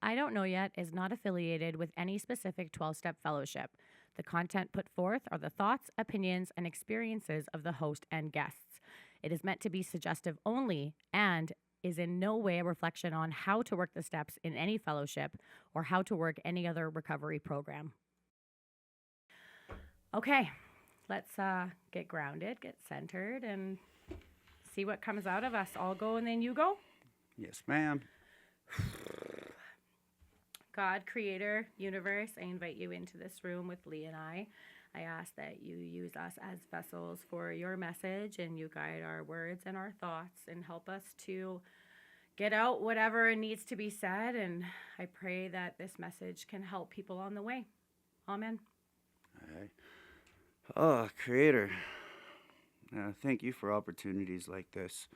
I Don't Know Yet is not affiliated with any specific 12-step fellowship. The content put forth are the thoughts, opinions, and experiences of the host and guests. It is meant to be suggestive only and is in no way a reflection on how to work the steps in any fellowship or how to work any other recovery program. Okay, let's get grounded, get centered, and see what comes out of us. I'll go and then you go. Yes, ma'am. God, creator, universe, I invite you into this room with Lee and I. I ask that you use us as vessels for your message, and you guide our words and our thoughts and help us to get out whatever needs to be said. And I pray that this message can help people on the way. Amen. All right. Oh, Creator, thank you for opportunities like this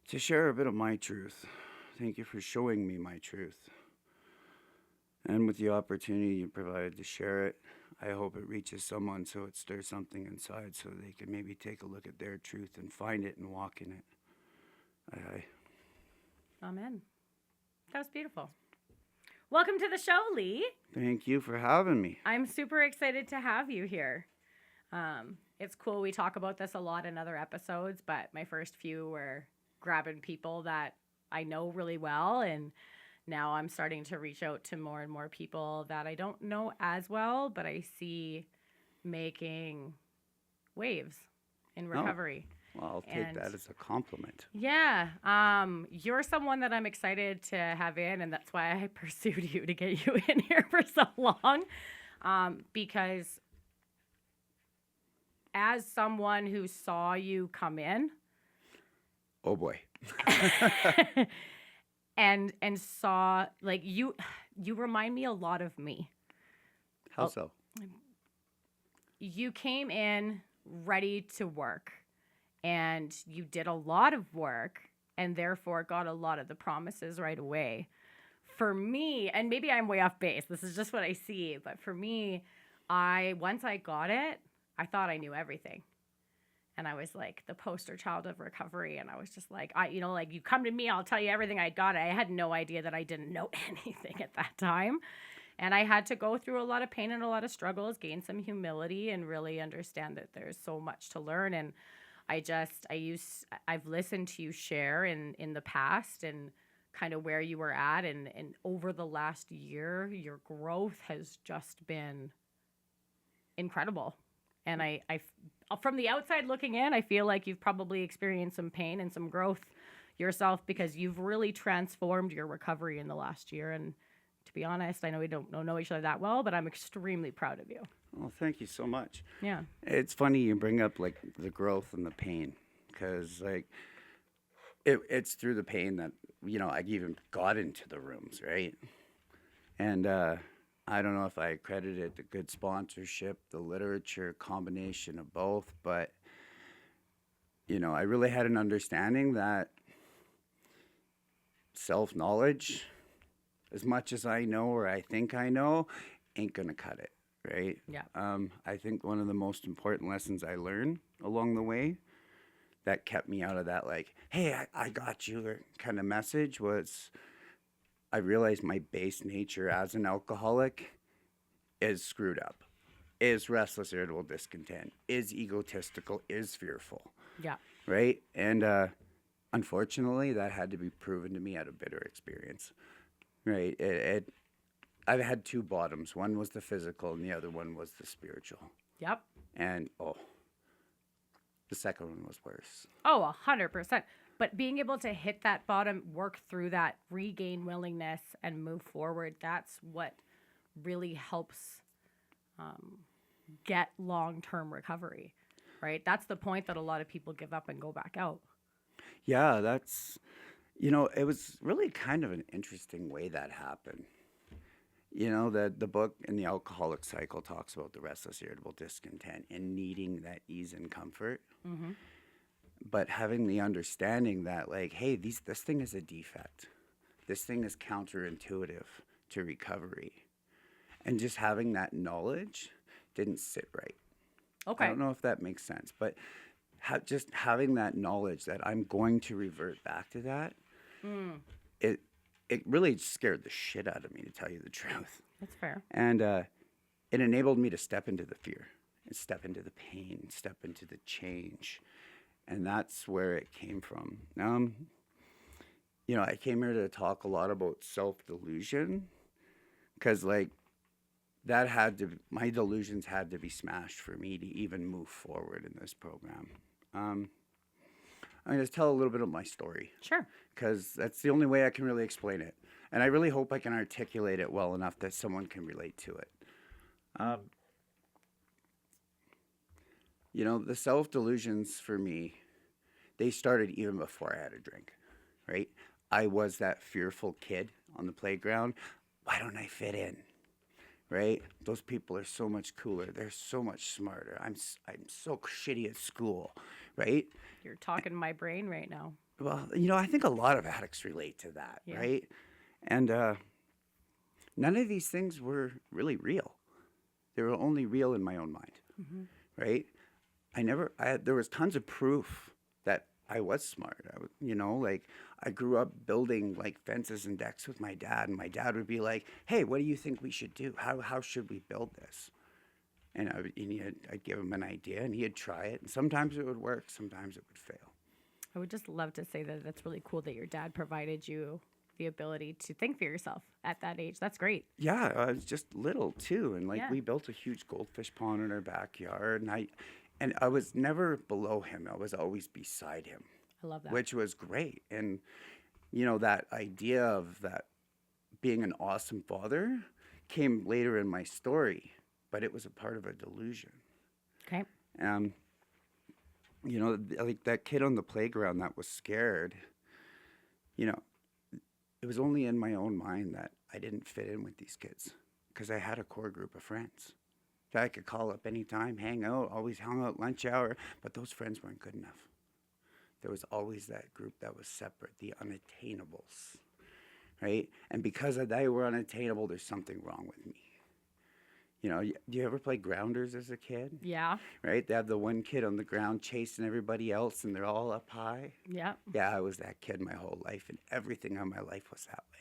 to share a bit of my truth. Thank you for showing me my truth. And with the opportunity you provided to share it, I hope it reaches someone so it stirs something inside so they can maybe take a look at their truth and find it and walk in it. Aye. Amen. That was beautiful. Welcome to the show, Lee. Thank you for having me. I'm super excited to have you here. It's cool. We talk about this a lot in other episodes, but my first few were grabbing people that I know really well, and now I'm starting to reach out to more and more people that I don't know as well, but I see making waves in recovery. Well, I'll take that as a compliment. Yeah. You're someone that I'm excited to have in, and that's why I pursued you to get you in here for so long. Because as someone who saw you come in. Oh boy. and saw, like, you remind me a lot of me. How so? You came in ready to work, and you did a lot of work, and therefore got a lot of the promises right away. For me, and maybe I'm way off base, this is just what I see, but for me, once I got it, I thought I knew everything. And I was like the poster child of recovery. And I was just like, like, you come to me, I'll tell you everything I got. I had no idea that I didn't know anything at that time. And I had to go through a lot of pain and a lot of struggles, gain some humility, and really understand that there's so much to learn. And I've listened to you share in the past and kind of where you were at. And over the last year, your growth has just been incredible. And I from the outside looking in, I feel like you've probably experienced some pain and some growth yourself, because you've really transformed your recovery in the last year. And to be honest, I know we don't know each other that well, but I'm extremely proud of you. Well, thank you so much. Yeah. It's funny you bring up, like, the growth and the pain, because, like, it's through the pain that, I even got into the rooms, right? And I don't know if I accredited the good sponsorship, the literature, combination of both, but, I really had an understanding that self-knowledge, as much as I know or I think I know, ain't gonna cut it, right? Yeah. I think one of the most important lessons I learned along the way that kept me out of that, like, hey, I got you kind of message was, I realized my base nature as an alcoholic is screwed up, is restless, irritable, discontent, is egotistical, is fearful. Yeah. Right? And unfortunately, that had to be proven to me at a bitter experience. Right? I've had two bottoms. One was the physical, and the other one was the spiritual. Yep. And, the second one was worse. Oh, 100%. But being able to hit that bottom, work through that, regain willingness, and move forward, that's what really helps get long-term recovery, right? That's the point that a lot of people give up and go back out. Yeah, that's, it was really kind of an interesting way that happened. The book in the alcoholic cycle talks about the restless, irritable, discontent and needing that ease and comfort. Mm-hmm. But having the understanding that, like, hey, this thing is a defect. This thing is counterintuitive to recovery. And just having that knowledge didn't sit right. Okay. I don't know if that makes sense, but just having that knowledge that I'm going to revert back to that, it really scared the shit out of me, to tell you the truth. That's fair. And it enabled me to step into the fear and step into the pain, step into the change. And that's where it came from. I came here to talk a lot about self-delusion because, like, my delusions had to be smashed for me to even move forward in this program. I'm going to tell a little bit of my story. Sure. Because that's the only way I can really explain it. And I really hope I can articulate it well enough that someone can relate to it. The self-delusions for me, they started even before I had a drink, right? I was that fearful kid on the playground. Why don't I fit in? Right? Those people are so much cooler. They're so much smarter. I'm so shitty at school, right? You're talking my brain right now. Well, I think a lot of addicts relate to that, Yeah. right? And none of these things were really real. They were only real in my own mind, right? There was tons of proof that I was smart. I grew up building like fences and decks with my dad, and my dad would be like, "Hey, what do you think we should do? How should we build this?" And I'd give him an idea, and he'd try it. And sometimes it would work, sometimes it would fail. I would just love to say that that's really cool that your dad provided you the ability to think for yourself at that age. That's great. Yeah, I was just little too, and Yeah. we built a huge goldfish pond in our backyard, and I was never below him. I was always beside him, I love that. which was great. And that idea of that being an awesome father came later in my story, but it was a part of a delusion. Okay. Like that kid on the playground that was scared, it was only in my own mind that I didn't fit in with these kids because I had a core group of friends that I could call up anytime, hang out, always hung out lunch hour, but those friends weren't good enough. There was always that group that was separate, the unattainables, right? And because they were unattainable, there's something wrong with me. Do you ever play grounders as a kid? Yeah. Right? They have the one kid on the ground chasing everybody else, and they're all up high. Yeah. Yeah, I was that kid my whole life, and everything on my life was that way.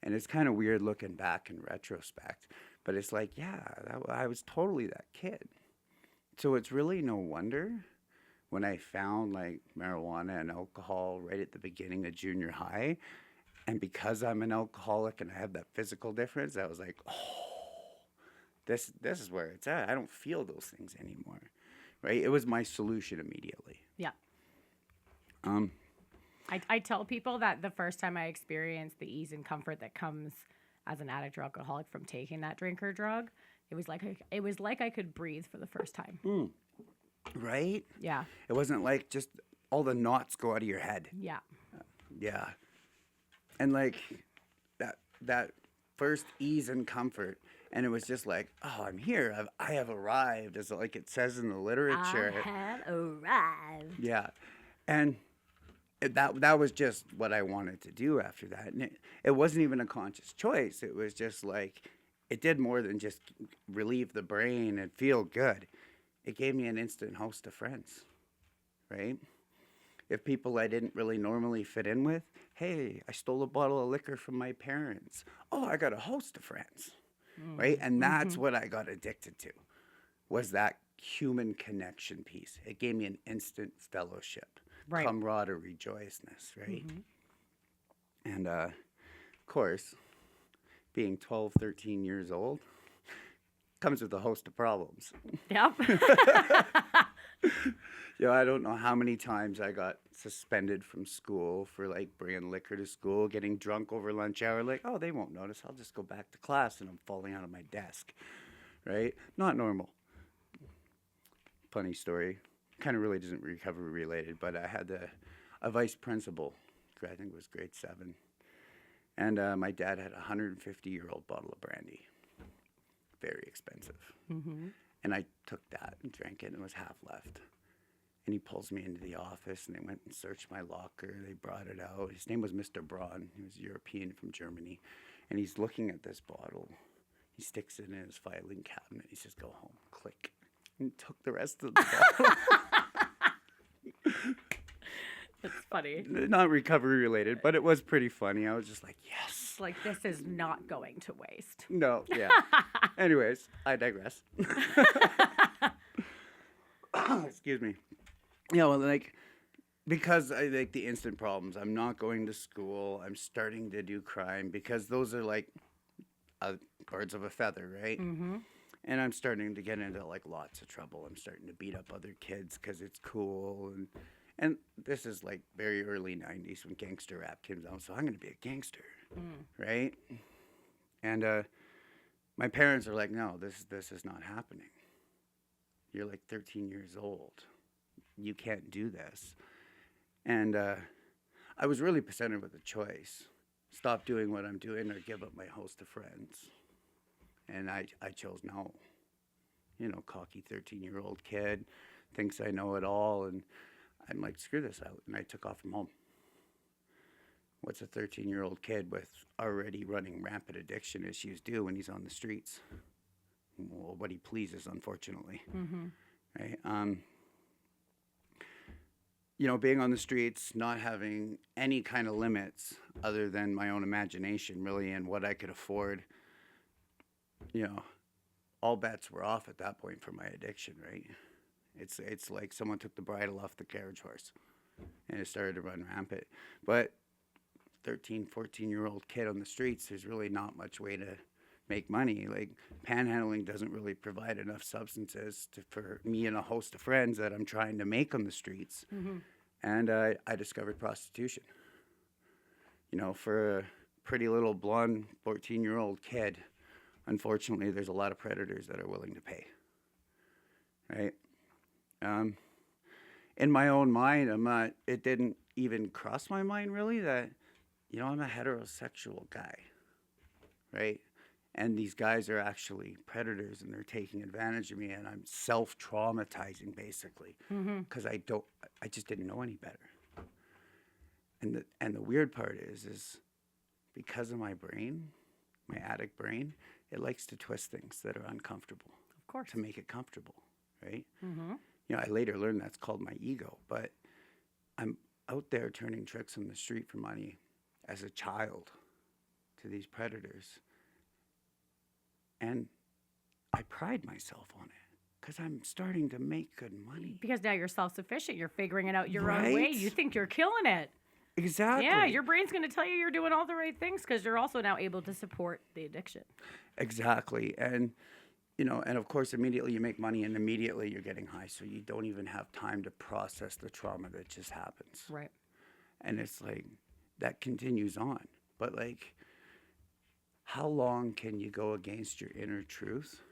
And it's kind of weird looking back in retrospect, but it's like, yeah, I was totally that kid. So it's really no wonder when I found like marijuana and alcohol right at the beginning of junior high, and because I'm an alcoholic and I have that physical difference, I was like, oh, this is where it's at. I don't feel those things anymore, right? It was my solution immediately. Yeah. I tell people that the first time I experienced the ease and comfort that comes as an addict or alcoholic from taking that drink or drug, it was like I could breathe for the first time. Right? Yeah. It wasn't like just all the knots go out of your head. Yeah. Yeah. And like that first ease and comfort, and it was just like, oh, I'm here. I have arrived, as like it says in the literature. I have arrived. Yeah. And that was just what I wanted to do after that. And it wasn't even a conscious choice. It was just like, it did more than just relieve the brain and feel good. It gave me an instant host of friends, right? If people I didn't really normally fit in with, hey, I stole a bottle of liquor from my parents. Oh, I got a host of friends, right? And that's what I got addicted to, was that human connection piece. It gave me an instant fellowship, Right. camaraderie, joyousness, right? And of course, being 12, 13 years old comes with a host of problems. Yep. I don't know how many times I got suspended from school for like bringing liquor to school, getting drunk over lunch hour. Like, oh, they won't notice. I'll just go back to class, and I'm falling out of my desk, right? Not normal. Funny story. Kind of really isn't recovery related, but I had a vice principal. I think it was grade 7, and my dad had a 150-year-old bottle of brandy. Very expensive. And I took that and drank it, and it was half left. And he pulls me into the office, and they went and searched my locker. They brought it out. His name was Mr. Braun. He was European from Germany. And he's looking at this bottle. He sticks it in his filing cabinet. He says, go home. Click. And took the rest of the bottle. It's funny. Not recovery related, but it was pretty funny. I was just like, yes. Like, this is not going to waste. No, yeah. Anyways, I digress. Excuse me. Yeah, well, like, because I like the instant problems, I'm not going to school. I'm starting to do crime because those are like birds of a feather, right? Mm-hmm. And I'm starting to get into like lots of trouble. I'm starting to beat up other kids because it's cool, and this is like very early '90s when gangster rap came out. So I'm gonna be a gangster, right? And my parents are like, no, this is not happening. You're like 13 years old. You can't do this. And I was really presented with a choice: stop doing what I'm doing or give up my host of friends. And I chose no. You know, cocky 13-year-old kid thinks I know it all, and I'm like, screw this out, and I took off from home. What's a 13-year-old kid with already running rampant addiction issues do when he's on the streets? Well, what he pleases, unfortunately. Mm-hmm. Right? You know, being on the streets, not having any kind of limits other than my own imagination, really, and what I could afford. You know, all bets were off at that point for my addiction, right? It's like someone took the bridle off the carriage horse and it started to run rampant. But 13, 14-year-old kid on the streets, there's really not much way to make money. Like, panhandling doesn't really provide enough substances for me and a host of friends that I'm trying to make on the streets. Mm-hmm. And I discovered prostitution. You know, for a pretty little blonde 14-year-old kid, unfortunately, there's a lot of predators that are willing to pay, right? In my own mind, it didn't even cross my mind really that, you know, I'm a heterosexual guy, right? And these guys are actually predators and they're taking advantage of me and I'm self-traumatizing basically because I just didn't know any better. And the weird part is because of my brain, my addict brain, it likes to twist things that are uncomfortable. Of course. To make it comfortable, right? Mm-hmm. You know, I later learned that's called my ego, but I'm out there turning tricks on the street for money as a child to these predators. And I pride myself on it because I'm starting to make good money. Because now you're self-sufficient. You're figuring it out your own Right? way. You think you're killing it. Exactly. Yeah, your brain's going to tell you you're doing all the right things because you're also now able to support the addiction. Exactly. And, you know, and of course, immediately you make money and immediately you're getting high. So you don't even have time to process the trauma that just happens. Right. And it's like, that continues on. But like, how long can you go against your inner truth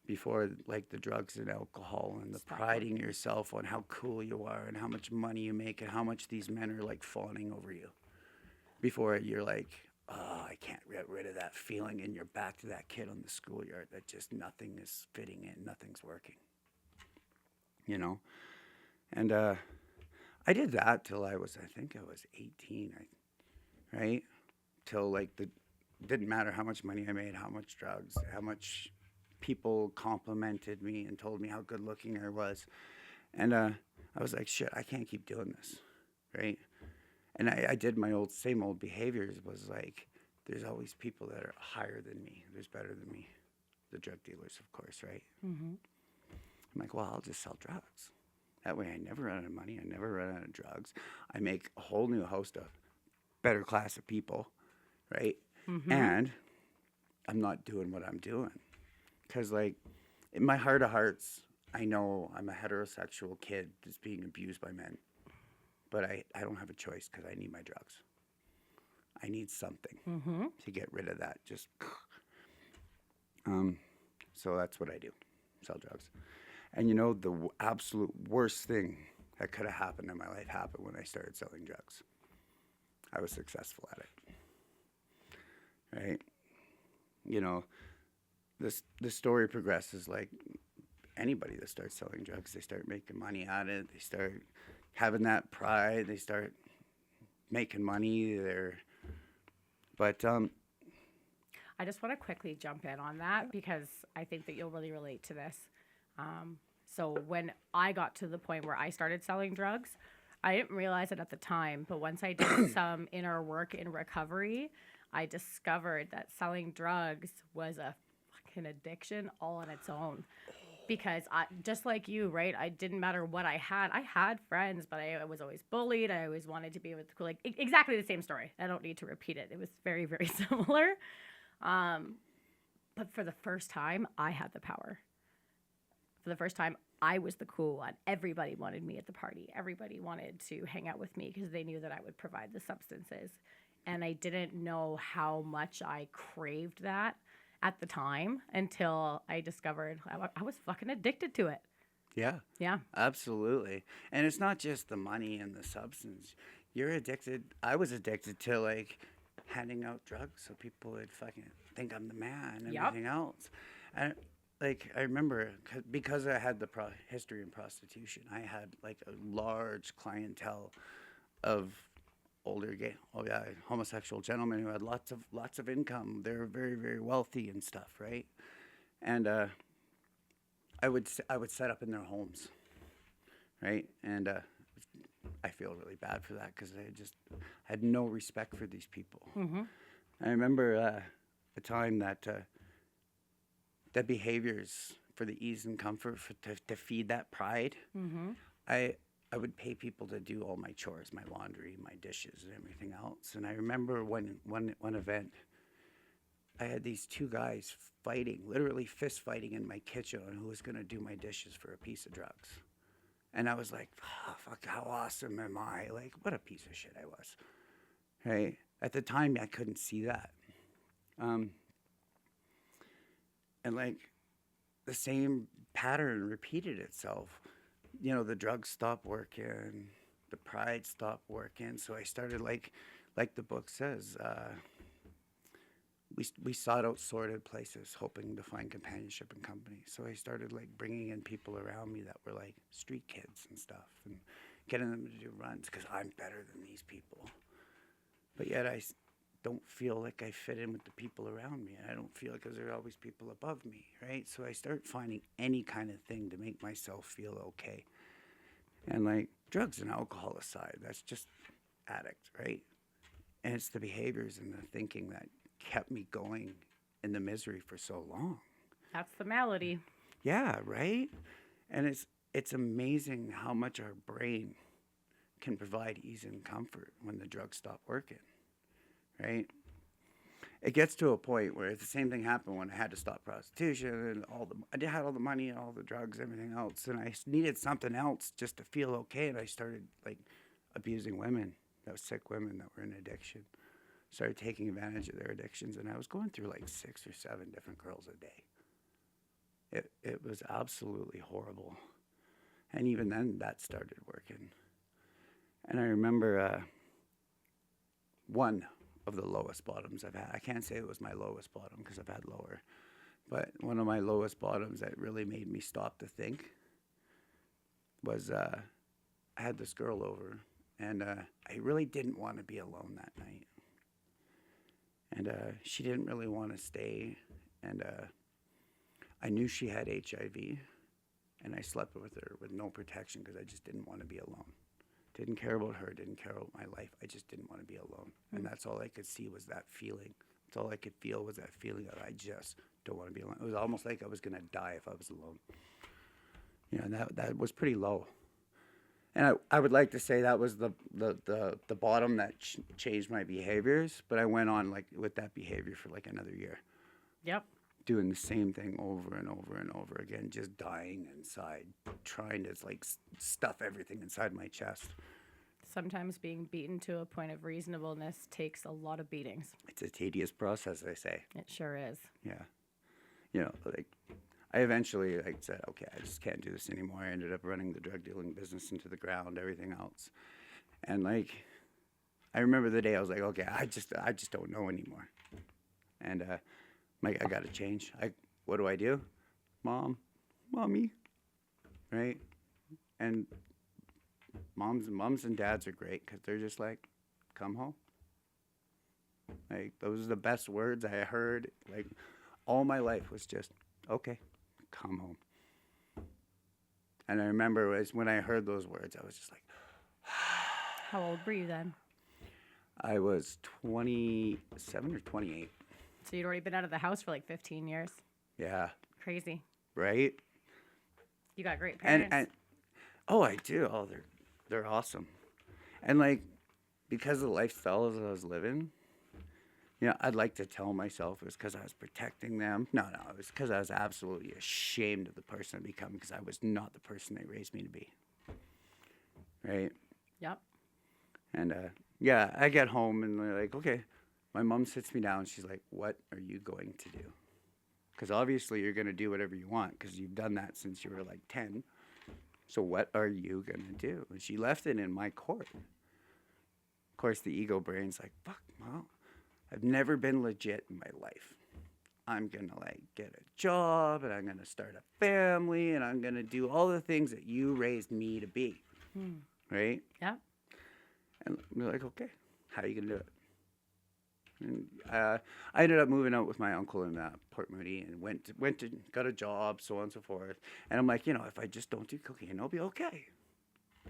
before like the drugs and alcohol and the priding yourself on how cool you are and how much money you make and how much these men are like fawning over you before you're like, oh, I can't get rid of that feeling, and you're back to that kid on the schoolyard that just nothing is fitting in, nothing's working, you know? And I did that till I was 18, right? Till like didn't matter how much money I made, how much drugs, how much people complimented me and told me how good looking I was. And I was like, shit, I can't keep doing this, right? And I did my same old behaviors. Was like, there's always people that are higher than me. There's better than me. The drug dealers, of course, right? Mm-hmm. I'm like, well, I'll just sell drugs. That way I never run out of money. I never run out of drugs. I make a whole new host of better class of people, right? Mm-hmm. And I'm not doing what I'm doing. Because, like, in my heart of hearts, I know I'm a heterosexual kid that's being abused by men. But I don't have a choice because I need my drugs. I need something to get rid of that. Just, so that's what I do, sell drugs. And, you know, the absolute worst thing that could have happened in my life happened when I started selling drugs. I was successful at it, right? You know, the story progresses like anybody that starts selling drugs. They start making money at it. They start having that pride. They start making money. But I just want to quickly jump in on that because I think that you'll really relate to this. So when I got to the point where I started selling drugs, I didn't realize it at the time, but once I did some inner work in recovery, I discovered that selling drugs was a fucking addiction all on its own. Because I, just like you, right? I didn't matter what I had. I had friends, but I was always bullied. I always wanted to be with like exactly the same story. I don't need to repeat it. It was very, very similar. Um, but for the first time, I had the power. For the first time, I was the cool one. Everybody wanted me at the party. Everybody wanted to hang out with me because they knew that I would provide the substances. And I didn't know how much I craved that at the time until I discovered I was fucking addicted to it. Yeah, Yeah. absolutely. And it's not just the money and the substance. You're addicted. I was addicted to like handing out drugs so people would fucking think I'm the man and Yep. everything else. And like I remember because I had the history in prostitution, I had like a large clientele of older gay, homosexual gentlemen who had lots of income. They were very very wealthy and stuff, right? And I would set up in their homes, right? And I feel really bad for that because I just had no respect for these people. Mm-hmm. I remember a time that the behaviors for the ease and comfort to feed that pride, Mm-hmm. I would pay people to do all my chores, my laundry, my dishes, and everything else. And I remember one event, I had these two guys fighting, literally fist fighting in my kitchen on who was going to do my dishes for a piece of drugs. And I was like, oh, fuck, how awesome am I? Like, what a piece of shit I was. Right? At the time, I couldn't see that. And like, the same pattern repeated itself. You know, the drugs stopped working, the pride stopped working. So I started like the book says, we sought out sordid places, hoping to find companionship and company. So I started like bringing in people around me that were like street kids and stuff, and getting them to do runs because I'm better than these people. But yet don't feel like I fit in with the people around me. I don't feel because there are always people above me, right? So I start finding any kind of thing to make myself feel okay. And like drugs and alcohol aside, that's just addict, right? And it's the behaviors and the thinking that kept me going in the misery for so long. That's the malady. Yeah, right? And it's amazing how much our brain can provide ease and comfort when the drugs stop working, right? It gets to a point where the same thing happened when I had to stop prostitution and I had all the money and all the drugs, everything else, and I needed something else just to feel okay. And I started like abusing women, those sick women that were in addiction. Started taking advantage of their addictions, and I was going through like 6 or 7 different girls a day. It was absolutely horrible, and even then that started working. And I remember one of the lowest bottoms I've had. I can't say it was my lowest bottom because I've had lower, but one of my lowest bottoms that really made me stop to think was I had this girl over, and I really didn't want to be alone that night. And she didn't really want to stay, and I knew she had HIV, and I slept with her with no protection because I just didn't want to be alone. Didn't care about her, didn't care about my life. I just didn't want to be alone. And that's all I could see was that feeling. That's all I could feel was that feeling of I just don't want to be alone. It was almost like I was going to die if I was alone. You know, and that was pretty low. And I would like to say that was the bottom that changed my behaviors, but I went on like with that behavior for like another year. Yep. Doing the same thing over and over and over again, just dying inside, trying to like stuff everything inside my chest. Sometimes being beaten to a point of reasonableness takes a lot of beatings. It's a tedious process, I say. It sure is. Yeah. You know, like I eventually like said, okay, I just can't do this anymore. I ended up running the drug dealing business into the ground, everything else. And like, I remember the day I was like, okay, I just don't know anymore. And Mike, I got to change. What do? Mommy, right? And moms and dads are great because they're just like, come home. Like, those are the best words I heard. Like, all my life was just, okay, come home. And I remember when I heard those words, I was just like, How old were you then? I was 27 or 28. So you'd already been out of the house for like 15 years. Yeah. Crazy. Right? You got great parents. And oh, I do. Oh, they're awesome. And like, because of the lifestyle I was living, I'd like to tell myself it was because I was protecting them. No, it was because I was absolutely ashamed of the person I become because I was not the person they raised me to be. Right? Yep. And yeah, I get home and they're like, okay. My mom sits me down. She's like, what are you going to do? Because obviously you're going to do whatever you want because you've done that since you were like 10. So what are you going to do? And she left it in my court. Of course, the ego brain's like, fuck, Mom. I've never been legit in my life. I'm going to like get a job and I'm going to start a family and I'm going to do all the things that you raised me to be. Right? Yeah. And we're like, okay, how are you going to do it? And I ended up moving out with my uncle in Port Moody and went to got a job, so on and so forth. And I'm like, if I just don't do cocaine, I'll be okay.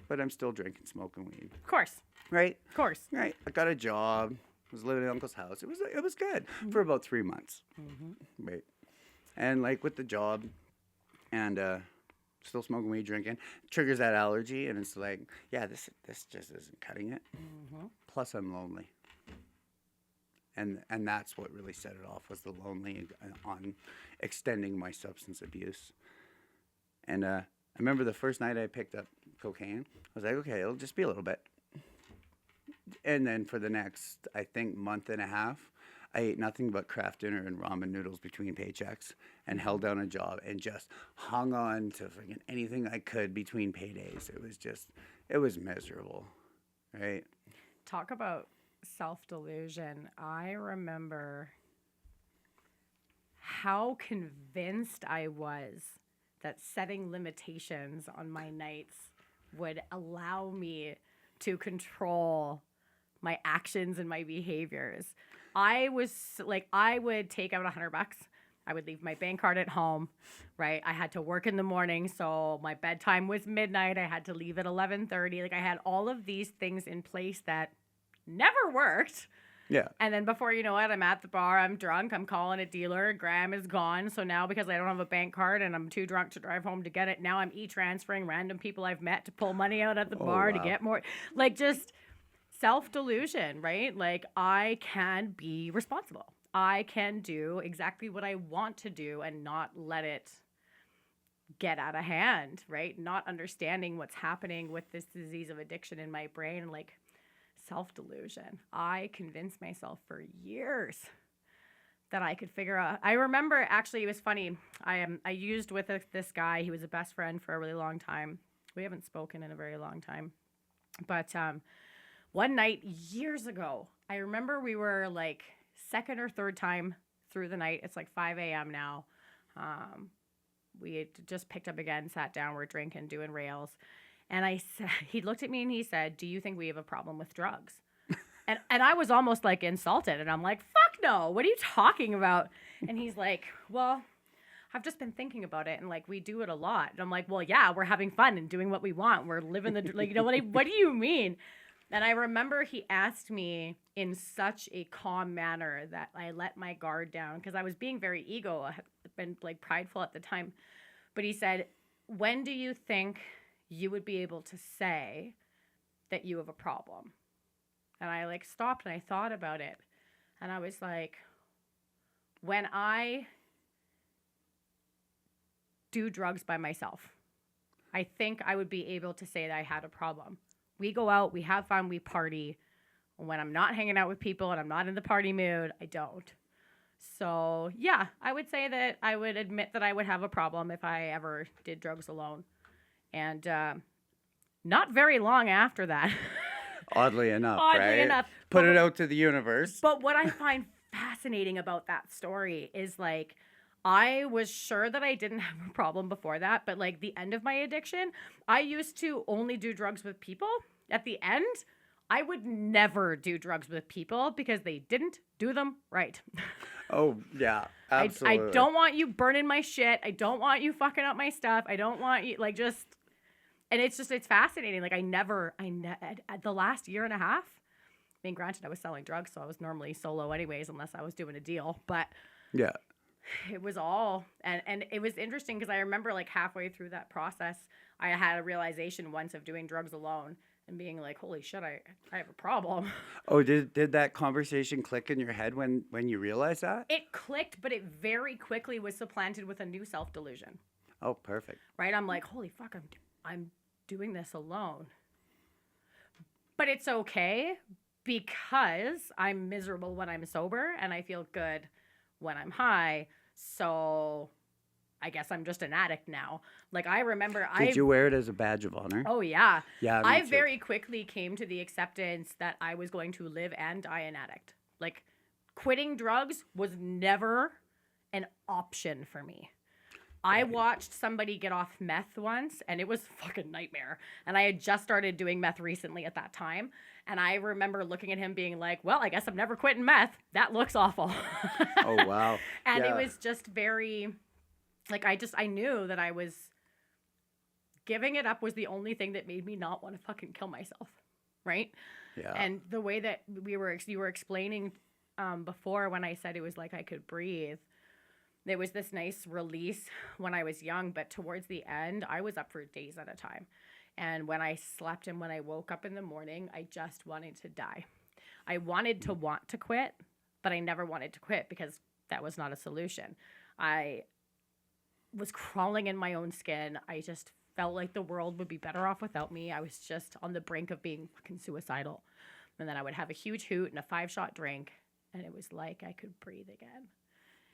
But I'm still drinking, smoking weed. Of course. Right? Of course. Right. I got a job. Was living in Uncle's house. It was good for about 3 months. Right. And like with the job and still smoking weed, drinking, triggers that allergy, and it's like, yeah, this just isn't cutting it. Plus, I'm lonely. And that's what really set it off was the lonely on extending my substance abuse. And I remember the first night I picked up cocaine, I was like, okay, it'll just be a little bit. And then for the next, I think, month and a half, I ate nothing but Kraft dinner and ramen noodles between paychecks and held down a job and just hung on to freaking anything I could between paydays. It was miserable, right? Talk about self-delusion. I remember how convinced I was that setting limitations on my nights would allow me to control my actions and my behaviors. I was like, I would take out $100. I would leave my bank card at home, right? I had to work in the morning, so my bedtime was midnight. I had to leave at 11:30. Like I had all of these things in place that never worked. Yeah. And then before you know it, I'm at the bar, I'm drunk, I'm calling a dealer, Graham is gone. So now because I don't have a bank card and I'm too drunk to drive home to get it, now I'm e-transferring random people I've met to pull money out at the bar to get more. Like just self-delusion, right? Like I can be responsible. I can do exactly what I want to do and not let it get out of hand, right? Not understanding what's happening with this disease of addiction in my brain, like self-delusion. I convinced myself for years that I could figure out. I remember actually, it was funny. I used with this guy. He was a best friend for a really long time. We haven't spoken in a very long time. But one night years ago, I remember we were like second or third time through the night. It's like 5 a.m. now. We had just picked up again, sat down, we're drinking, doing rails. And I said, he looked at me and he said, do you think we have a problem with drugs? and I was almost like insulted. And I'm like, fuck no. What are you talking about? And he's like, well, I've just been thinking about it. And like, we do it a lot. And I'm like, well, yeah, we're having fun and doing what we want. We're living the, like, what do you mean? And I remember he asked me in such a calm manner that I let my guard down because I was being very ego. I had been like prideful at the time. But he said, when do you think you would be able to say that you have a problem? And I like stopped and I thought about it. And I was like, when I do drugs by myself, I think I would be able to say that I had a problem. We go out, we have fun, we party. When I'm not hanging out with people and I'm not in the party mood, I don't. So yeah, I would say that I would admit that I would have a problem if I ever did drugs alone. And not very long after that. Oddly enough, right? Put it out to the universe. But what I find fascinating about that story is like, I was sure that I didn't have a problem before that, but like the end of my addiction, I used to only do drugs with people. At the end, I would never do drugs with people because they didn't do them right. Oh, yeah, absolutely. I don't want you burning my shit. I don't want you fucking up my stuff. I don't want you, like, just, And it's fascinating. Like at the last year and a half, I mean, granted, I was selling drugs, so I was normally solo anyways, unless I was doing a deal. But Yeah. it was all, and it was interesting because I remember like halfway through that process, I had a realization once of doing drugs alone and being like, holy shit, I have a problem. Oh, did that conversation click in your head when you realized that? It clicked, but it very quickly was supplanted with a new self delusion. Oh, perfect. Right? I'm like, holy fuck, I'm doing this alone. But it's okay because I'm miserable when I'm sober and I feel good when I'm high. So I guess I'm just an addict now. Like I remember Did you wear it as a badge of honor? Oh yeah. Yeah, me I too. very quickly came to the acceptance that I was going to live and die an addict. Like quitting drugs was never an option for me. I watched somebody get off meth once and it was a fucking nightmare. And I had just started doing meth recently at that time. And I remember looking at him being like, well, I guess I'm never quitting meth. That looks awful. Oh, wow. And Yeah. it was just very, like, I knew that I was giving it up was the only thing that made me not want to fucking kill myself. Right. Yeah. And the way that you were explaining before when I said it was like I could breathe, there was this nice release when I was young, but towards the end, I was up for days at a time. And when I slept and when I woke up in the morning, I just wanted to die. I wanted to want to quit, but I never wanted to quit because that was not a solution. I was crawling in my own skin. I just felt like the world would be better off without me. I was just on the brink of being fucking suicidal. And then I would have a huge hoot and a 5-shot drink, and it was like I could breathe again.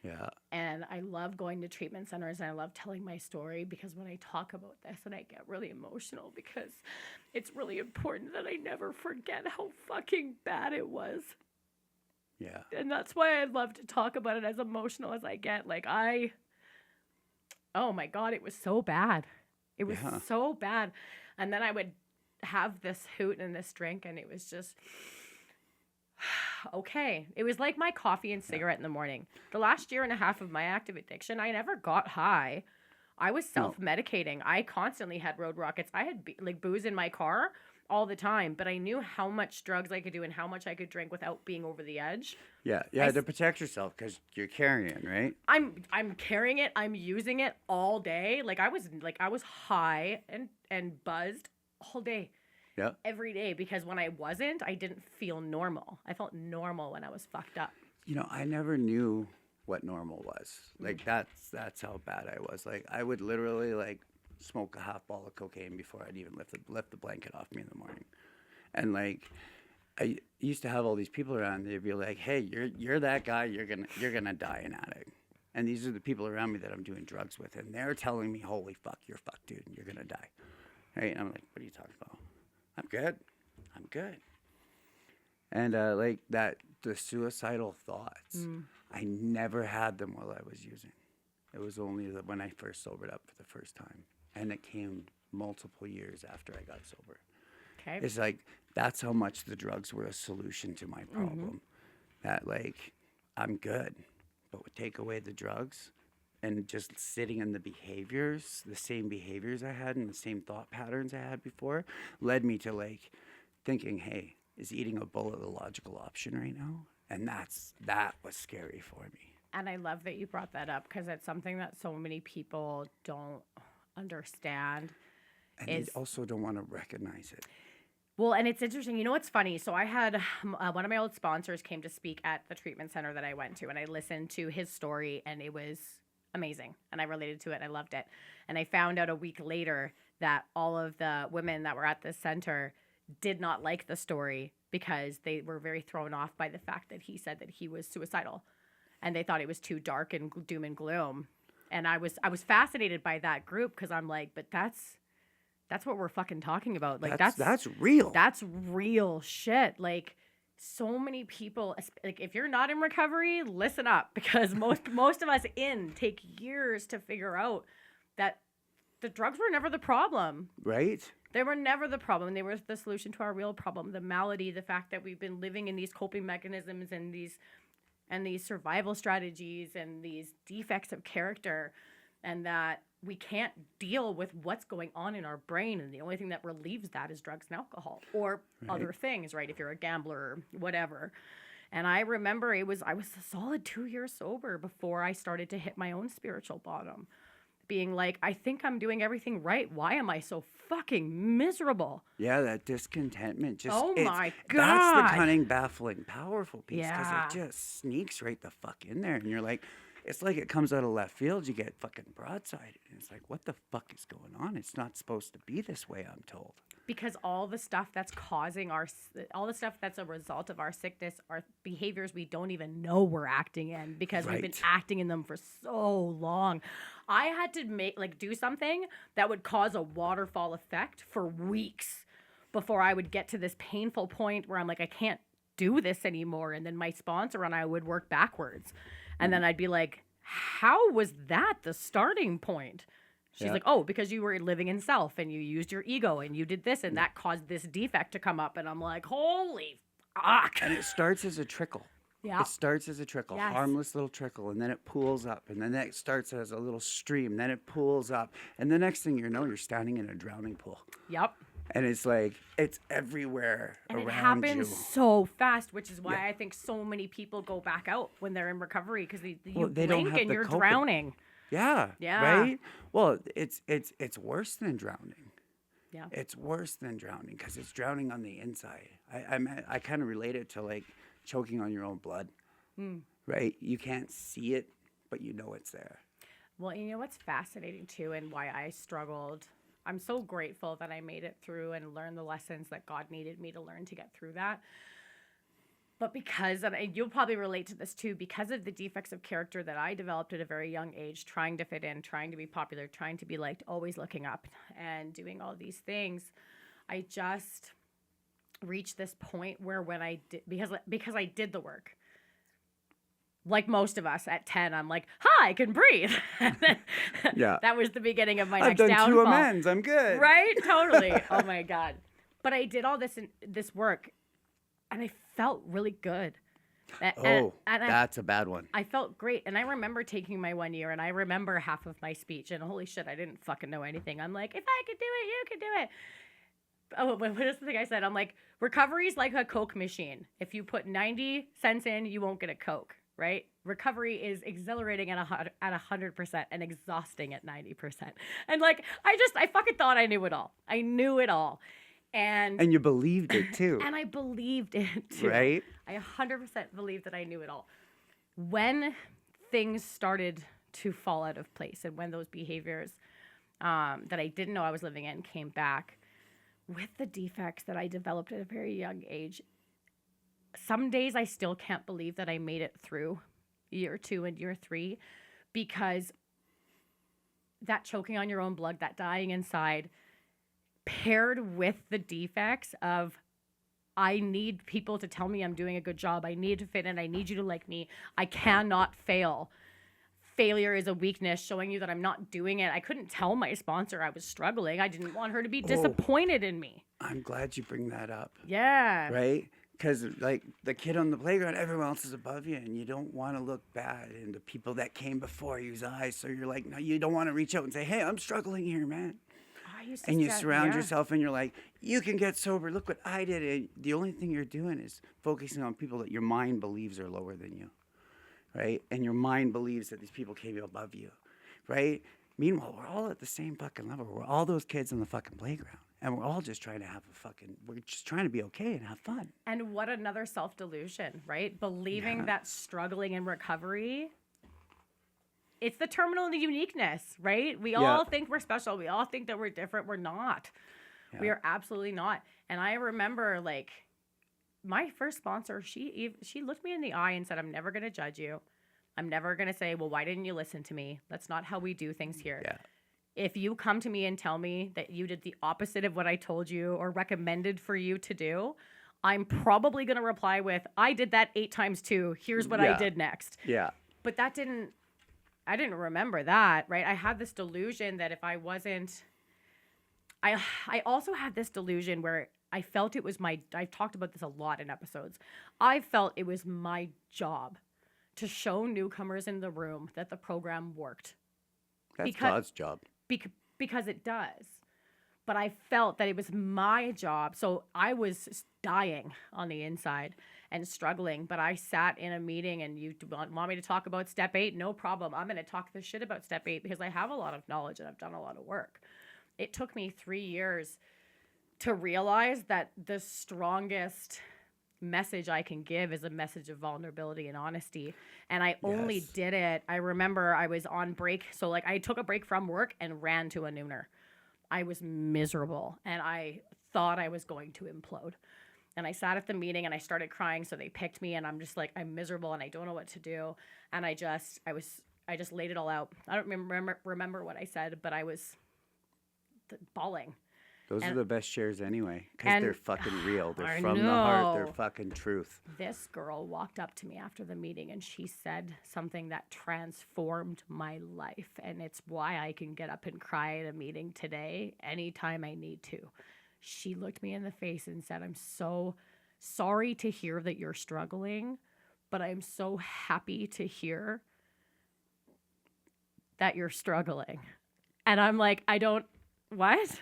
Yeah. And I love going to treatment centers and I love telling my story because when I talk about this and I get really emotional because it's really important that I never forget how fucking bad it was. Yeah. And that's why I love to talk about it as emotional as I get. Like oh my God, it was so bad. It was so bad. And then I would have this hoot and this drink and it was just... okay. It was like my coffee and cigarette in the morning. The last year and a half of my active addiction, I never got high. I was self-medicating. I constantly had road rockets. I had booze in my car all the time, but I knew how much drugs I could do and how much I could drink without being over the edge. Yeah. Yeah. To protect yourself because you're carrying, right? I'm carrying it. I'm using it all day. I was high and buzzed all day. Yeah. Every day because when I wasn't, I didn't feel normal. I felt normal when I was fucked up. You know, I never knew what normal was. Like that's how bad I was. Like I would literally smoke a half ball of cocaine before I'd even lift the blanket off me in the morning. And I used to have all these people around. They'd be like, "Hey, you're that guy. You're gonna die an addict." And these are the people around me that I'm doing drugs with, and they're telling me, "Holy fuck, you're fucked, dude, and you're gonna die." Right? And I'm like, "What are you talking about? I'm good." And the suicidal thoughts, I never had them while I was using. It was only when I first sobered up for the first time. And it came multiple years after I got sober. Okay. It's that's how much the drugs were a solution to my problem. That I'm good, but would take away the drugs and just sitting in the behaviors, the same behaviors I had and the same thought patterns I had before led me to thinking, hey, is eating a bullet the logical option right now? And that was scary for me. And I love that you brought that up because it's something that so many people don't understand. And they also don't want to recognize it. Well, and it's interesting. You know what's funny? So I had one of my old sponsors came to speak at the treatment center that I went to, and I listened to his story, and it was amazing. And I related to it, and I loved it. And I found out a week later that all of the women that were at this center did not like the story because they were very thrown off by the fact that he said that he was suicidal. And they thought it was too dark and doom and gloom. And I was fascinated by that group because I'm like, but that's what we're fucking talking about. That's real. That's real shit. So many people, if you're not in recovery, listen up because most of us take years to figure out that the drugs were never the problem. Right? They were never the problem. They were the solution to our real problem, the malady, the fact that we've been living in these coping mechanisms and these survival strategies and these defects of character, and that we can't deal with what's going on in our brain, and the only thing that relieves that is drugs and alcohol or other things, right? If you're a gambler or whatever. And I remember I was a solid 2 years sober before I started to hit my own spiritual bottom, being like, I think I'm doing everything right. Why am I so fucking miserable? Yeah, that discontentment just, Oh my that's God. the cunning, baffling, powerful piece, because Yeah. it just sneaks right the fuck in there, and you're like, it's like it comes out of left field. You get fucking broadside, and it's like, what the fuck is going on? It's not supposed to be this way, I'm told. Because all the stuff that's causing all the stuff that's a result of our sickness are behaviors we don't even know we're acting in, because we've been Right. acting in them for so long. I had to do something that would cause a waterfall effect for weeks before I would get to this painful point where I'm like, I can't do this anymore. And then my sponsor and I would work backwards. And then I'd be like, how was that the starting point? She's Yeah. like, oh, because you were living in self and you used your ego and you did this and that caused this defect to come up. And I'm like, holy fuck. And it starts as a trickle. Yeah. It starts as a trickle, Yes. harmless little trickle, and then it pools up, and then it starts as a little stream, then it pools up, and the next thing you know, you're standing in a drowning pool. Yep. And it's like, it's everywhere And around it happens you. so fast, which is why Yeah. I think so many people go back out when they're in recovery, because you they don't blink have and the you're coping. drowning. Yeah. Yeah. Right? Well, it's worse than drowning. Yeah. It's worse than drowning, because it's drowning on the inside. I kind of relate it to like choking on your own blood. Right? You can't see it, but you know it's there. Well, you know what's fascinating too, and why I struggled? I'm so grateful that I made it through and learned the lessons that God needed me to learn to get through that. But because, and you'll probably relate to this too, because of the defects of character that I developed at a very young age, trying to fit in, trying to be popular, trying to be liked, always looking up and doing all these things, I just reached this point where when I did, because I did the work, like most of us at 10, I'm like, hi, I can breathe. Yeah. That was the beginning of my I've next done downfall. 2 amends. I'm good. Right? Totally. Oh my God. But I did all this work, and I felt really good. Oh, that's a bad one. I felt great. And I remember taking my 1 year, and I remember half of my speech, and holy shit, I didn't fucking know anything. I'm like, if I could do it, you could do it. Oh, what is the thing I said? I'm like, recovery is like a Coke machine. If you put 90 cents in, you won't get a Coke, right? Recovery is exhilarating at 100% and exhausting at 90%. And like, I fucking thought I knew it all. I knew it all. And you believed it too. and I believed it too. Right? I 100% believed that I knew it all. When things started to fall out of place, and when those behaviors that I didn't know I was living in came back, with the defects that I developed at a very young age, some days I still can't believe that I made it through year 2 and year 3, because that choking on your own blood, that dying inside, paired with the defects of, I need people to tell me I'm doing a good job. I need to fit in. I need you to like me. I cannot fail. Failure is a weakness, showing you that I'm not doing it. I couldn't tell my sponsor I was struggling. I didn't want her to be disappointed in me. I'm glad you bring that up. Yeah. Right? Because like the kid on the playground, everyone else is above you, and you don't want to look bad in the people that came before you's eyes. So you're like, no, you don't want to reach out and say, hey, I'm struggling here, man. And you surround yourself, and you're like, you can get sober. Look what I did. And the only thing you're doing is focusing on people that your mind believes are lower than you, right? And your mind believes that these people came above you, right? Meanwhile, we're all at the same fucking level. We're all those kids on the fucking playground, and we're all just trying to have we're just trying to be okay and have fun. And what another self-delusion, right? Believing that struggling in recovery, it's the terminal uniqueness, right? We all think we're special. We all think that we're different. We're not. Yeah. We are absolutely not. And I remember, like, my first sponsor, she looked me in the eye and said, I'm never going to judge you. I'm never going to say, well, why didn't you listen to me? That's not how we do things here. Yeah. If you come to me and tell me that you did the opposite of what I told you or recommended for you to do, I'm probably going to reply with, I did that 8 times too. Here's what I did next. Yeah. But I didn't remember that, right? I had this delusion that if I wasn't, I also had this delusion where I felt it was I've talked about this a lot in episodes. I felt it was my job to show newcomers in the room that the program worked. That's God's job. because it does. But I felt that it was my job. So I was dying on the inside and struggling. But I sat in a meeting, and you want me to talk about step 8? No problem. I'm going to talk the shit about step 8 because I have a lot of knowledge and I've done a lot of work. It took me 3 years to realize that the strongest message I can give is a message of vulnerability and honesty. And I only did it. I remember I was on break. So like I took a break from work and ran to a nooner. I was miserable and I thought I was going to implode. And I sat at the meeting and I started crying. So they picked me and I'm just like, I'm miserable and I don't know what to do. And I just laid it all out. I don't remember what I said, but I was bawling. Those are the best shares anyway, because and they're fucking real. They're I from the heart. know. They're fucking truth. This girl walked up to me after the meeting and she said something that transformed my life. And it's why I can get up and cry at a meeting today anytime I need to. She looked me in the face and said, I'm so sorry to hear that you're struggling, but I'm so happy to hear that you're struggling. And I'm like, what?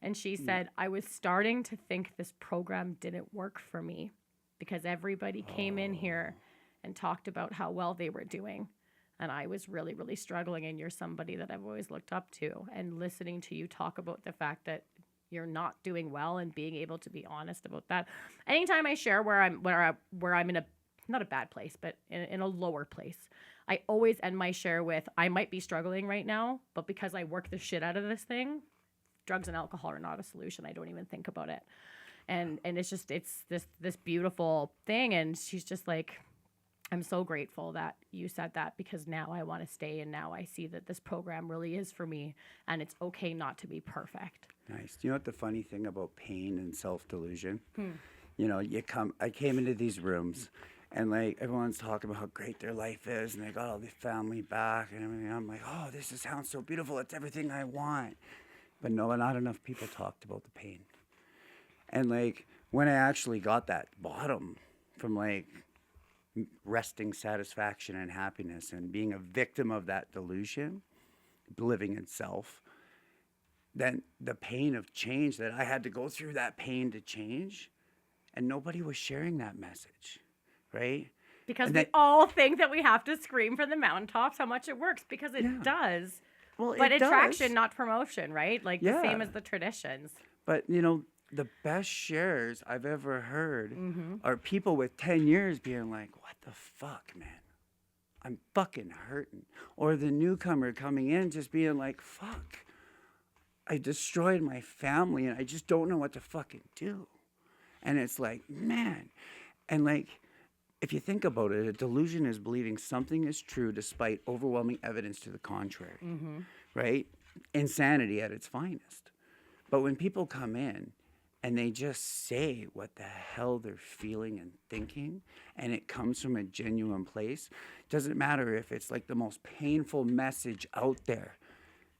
And she said, I was starting to think this program didn't work for me because everybody came in here and talked about how well they were doing. And I was really, really struggling. And you're somebody that I've always looked up to. And listening to you talk about the fact that you're not doing well and being able to be honest about that. Anytime I share where I'm in a, not a bad place, but in a lower place, I always end my share with, I might be struggling right now, but because I work the shit out of this thing, drugs and alcohol are not a solution. I don't even think about it. And it's this beautiful thing. And she's just like, I'm so grateful that you said that because now I want to stay. And now I see that this program really is for me and it's okay not to be perfect. Nice. Do you know what the funny thing about pain and self-delusion? You know, I came into these rooms and like everyone's talking about how great their life is and they got all the family back and everything. I'm like, oh, sounds so beautiful. It's everything I want. But no, not enough people talked about the pain. And like when I actually got that bottom from like resting satisfaction and happiness and being a victim of that delusion, living in self, then the pain of change that I had to go through that pain to change, and nobody was sharing that message, right? Because we all think that we have to scream from the mountaintops how much it works because it does. Well, but it attraction, does. not promotion, right? Like the same as the traditions. But, you know, the best shares I've ever heard are people with 10 years being like, what the fuck, man? I'm fucking hurting. Or the newcomer coming in just being like, fuck, I destroyed my family and I just don't know what to fucking do. And it's like, man. And like, if you think about it, a delusion is believing something is true despite overwhelming evidence to the contrary, right? Insanity at its finest. But when people come in and they just say what the hell they're feeling and thinking, and it comes from a genuine place, doesn't matter if it's like the most painful message out there,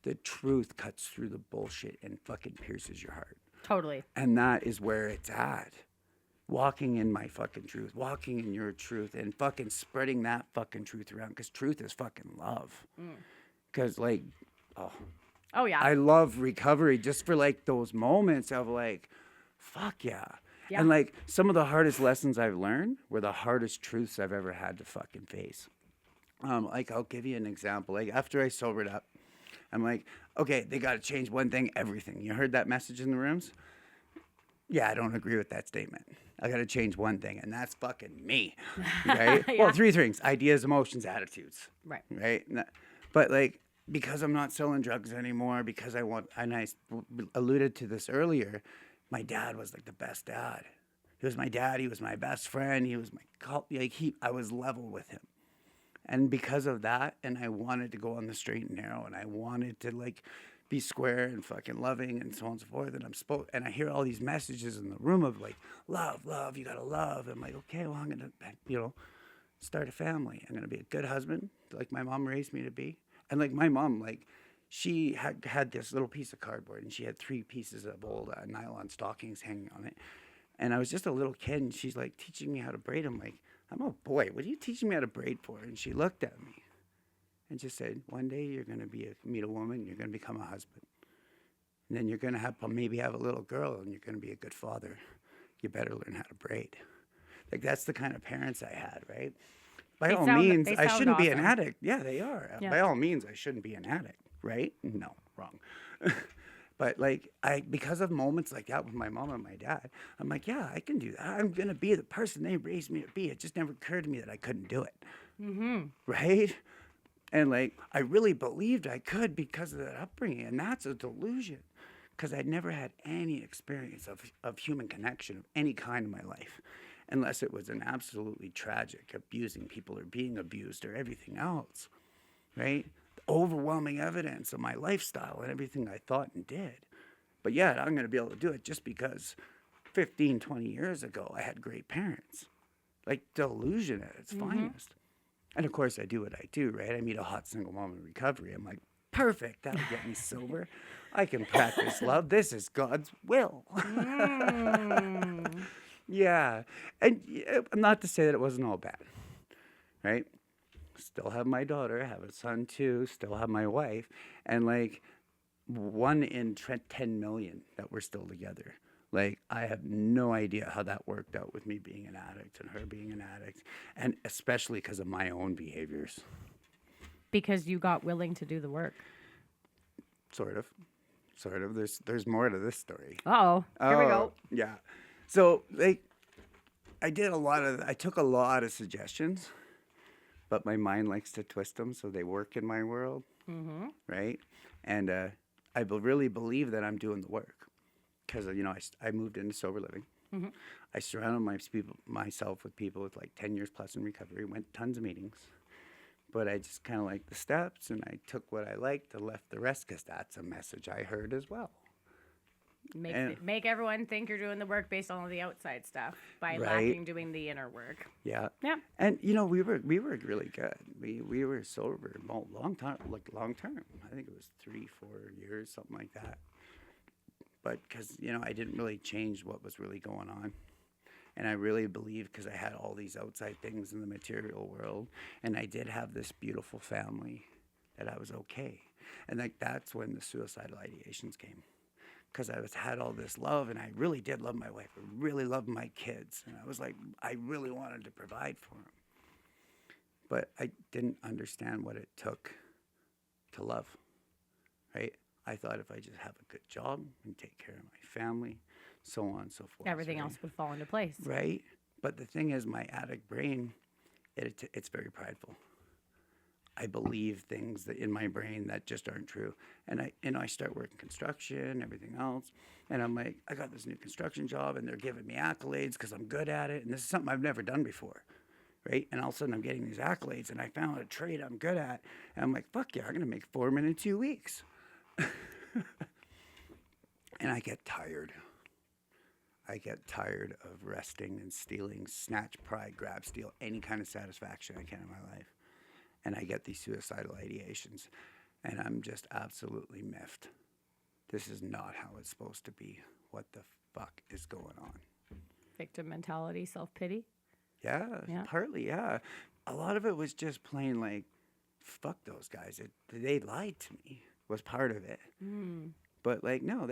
the truth cuts through the bullshit and fucking pierces your heart. Totally. And that is where it's at. Walking in my fucking truth, walking in your truth, and fucking spreading that fucking truth around. Because truth is fucking love. Because, like, oh, yeah. I love recovery just for, like, those moments of, like, fuck yeah. And, like, some of the hardest lessons I've learned were the hardest truths I've ever had to fucking face. Like, I'll give you an example. Like, after I sobered up, I'm like, okay, they got to change one thing, everything. You heard that message in the rooms? Yeah, I don't agree with that statement. I got to change one thing, and that's fucking me, right? Well, 3 things: ideas, emotions, attitudes. Right? But like, because I'm not selling drugs anymore, because I alluded to this earlier, my dad was like the best dad. He was my dad. He was my best friend. He was I was level with him. And because of that, and I wanted to go on the straight and narrow, and I wanted to like be square and fucking loving and so on and so forth. And I hear all these messages in the room of like, love, you gotta love. I'm like, okay, well, I'm gonna, start a family. I'm gonna be a good husband, like my mom raised me to be. And like my mom, like she had this little piece of cardboard and she had 3 pieces of old nylon stockings hanging on it. And I was just a little kid and she's like teaching me how to braid. I'm like, I'm a boy. What are you teaching me how to braid for? And she looked at me and just said, one day you're going to meet a woman, you're going to become a husband. And then you're going to maybe have a little girl, and you're going to be a good father. You better learn how to braid. Like, that's the kind of parents I had, right? By all means, I shouldn't be an addict. Yeah, they are. Yeah. By all means, I shouldn't be an addict, right? No, wrong. But like, because of moments like that with my mom and my dad, I'm like, yeah, I can do that. I'm going to be the person they raised me to be. It just never occurred to me that I couldn't do it. Mm-hmm. Right? And like, I really believed I could because of that upbringing. And that's a delusion, because I'd never had any experience of human connection of any kind in my life, unless it was an absolutely tragic, abusing people or being abused or everything else, right? Overwhelming evidence of my lifestyle and everything I thought and did. But yet, I'm going to be able to do it just because 15, 20 years ago, I had great parents. Like, delusion at its finest. And of course, I do what I do, right? I meet a hot single mom in recovery. I'm like, perfect, that'll get me sober. I can practice love. This is God's will. Yeah. And not to say that it wasn't all bad, right? Still have my daughter, have a son too, still have my wife, and like 1 in 10 million that we're still together. Like, I have no idea how that worked out with me being an addict and her being an addict, and especially because of my own behaviors. Because you got willing to do the work. Sort of. There's more to this story. Uh-oh. Here we go. Yeah. So, like, I took a lot of suggestions, but my mind likes to twist them so they work in my world, right? And I really believe that I'm doing the work because, I moved into sober living. I surrounded myself with people with like 10 years plus in recovery, went to tons of meetings, but I just kind of liked the steps, and I took what I liked and left the rest because that's a message I heard as well. Make everyone think you're doing the work based on all the outside stuff by lacking doing the inner work. Yeah. Yeah. And we were really good. We were sober long time. I think it was 3-4 years, something like that. But because I didn't really change what was really going on, and I really believe because I had all these outside things in the material world, and I did have this beautiful family, that I was okay. And like that's when the suicidal ideations came. Because I had all this love, and I really did love my wife. I really loved my kids. And I was like, I really wanted to provide for them. But I didn't understand what it took to love, right? I thought if I just have a good job and take care of my family, so on and so forth. Everything else would fall into place. Right? But the thing is, my addict brain, it's very prideful. I believe things that in my brain that just aren't true. And I start working construction, everything else. And I'm like, I got this new construction job, and they're giving me accolades because I'm good at it. And this is something I've never done before, right? And all of a sudden I'm getting these accolades, and I found a trade I'm good at. And I'm like, fuck yeah, I'm going to make foreman in 2 weeks. And I get tired. I get tired of resting and stealing, snatch, pry, grab, steal any kind of satisfaction I can in my life. And I get these suicidal ideations, and I'm just absolutely miffed. This is not how it's supposed to be. What the fuck is going on? Victim mentality, self-pity? Yeah, partly, yeah. A lot of it was just plain like, fuck those guys. They lied to me was part of it. But like, no,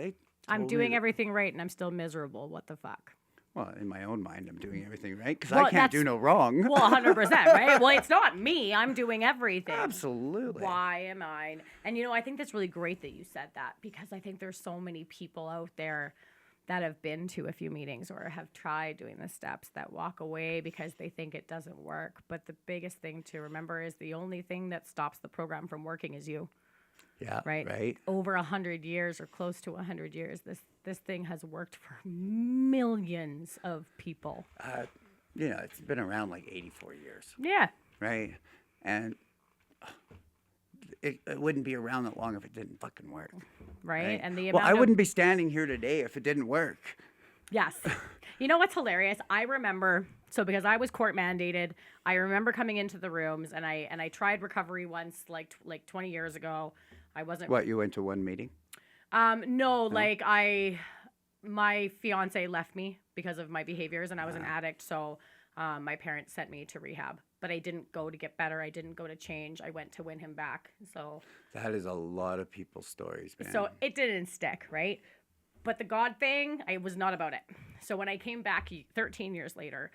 I'm doing everything right, and I'm still miserable. What the fuck? Well, in my own mind, I'm doing everything right because I can't do no wrong. Well, 100%, right? Well, it's not me. I'm doing everything. Absolutely. Why am I? And, I think that's really great that you said that, because I think there's so many people out there that have been to a few meetings or have tried doing the steps that walk away because they think it doesn't work. But the biggest thing to remember is the only thing that stops the program from working is you. Yeah. Right. Over 100 years or close to 100 years, this thing has worked for millions of people. It's been around like 84 years. Yeah. Right. And it wouldn't be around that long if it didn't fucking work. Right. And I wouldn't be standing here today if it didn't work. Yes. You know what's hilarious? I remember, because I was court mandated, I remember coming into the rooms, and I tried recovery once, like 20 years ago. I wasn't. What, you went to one meeting? No, like my fiance left me because of my behaviors, and I was an addict. So My parents sent me to rehab, but I didn't go to get better. I didn't go to change. I went to win him back. So That is a lot of people's stories, man. so it didn't stick, right? But the God thing, I was not about it. So when I came back 13 years later,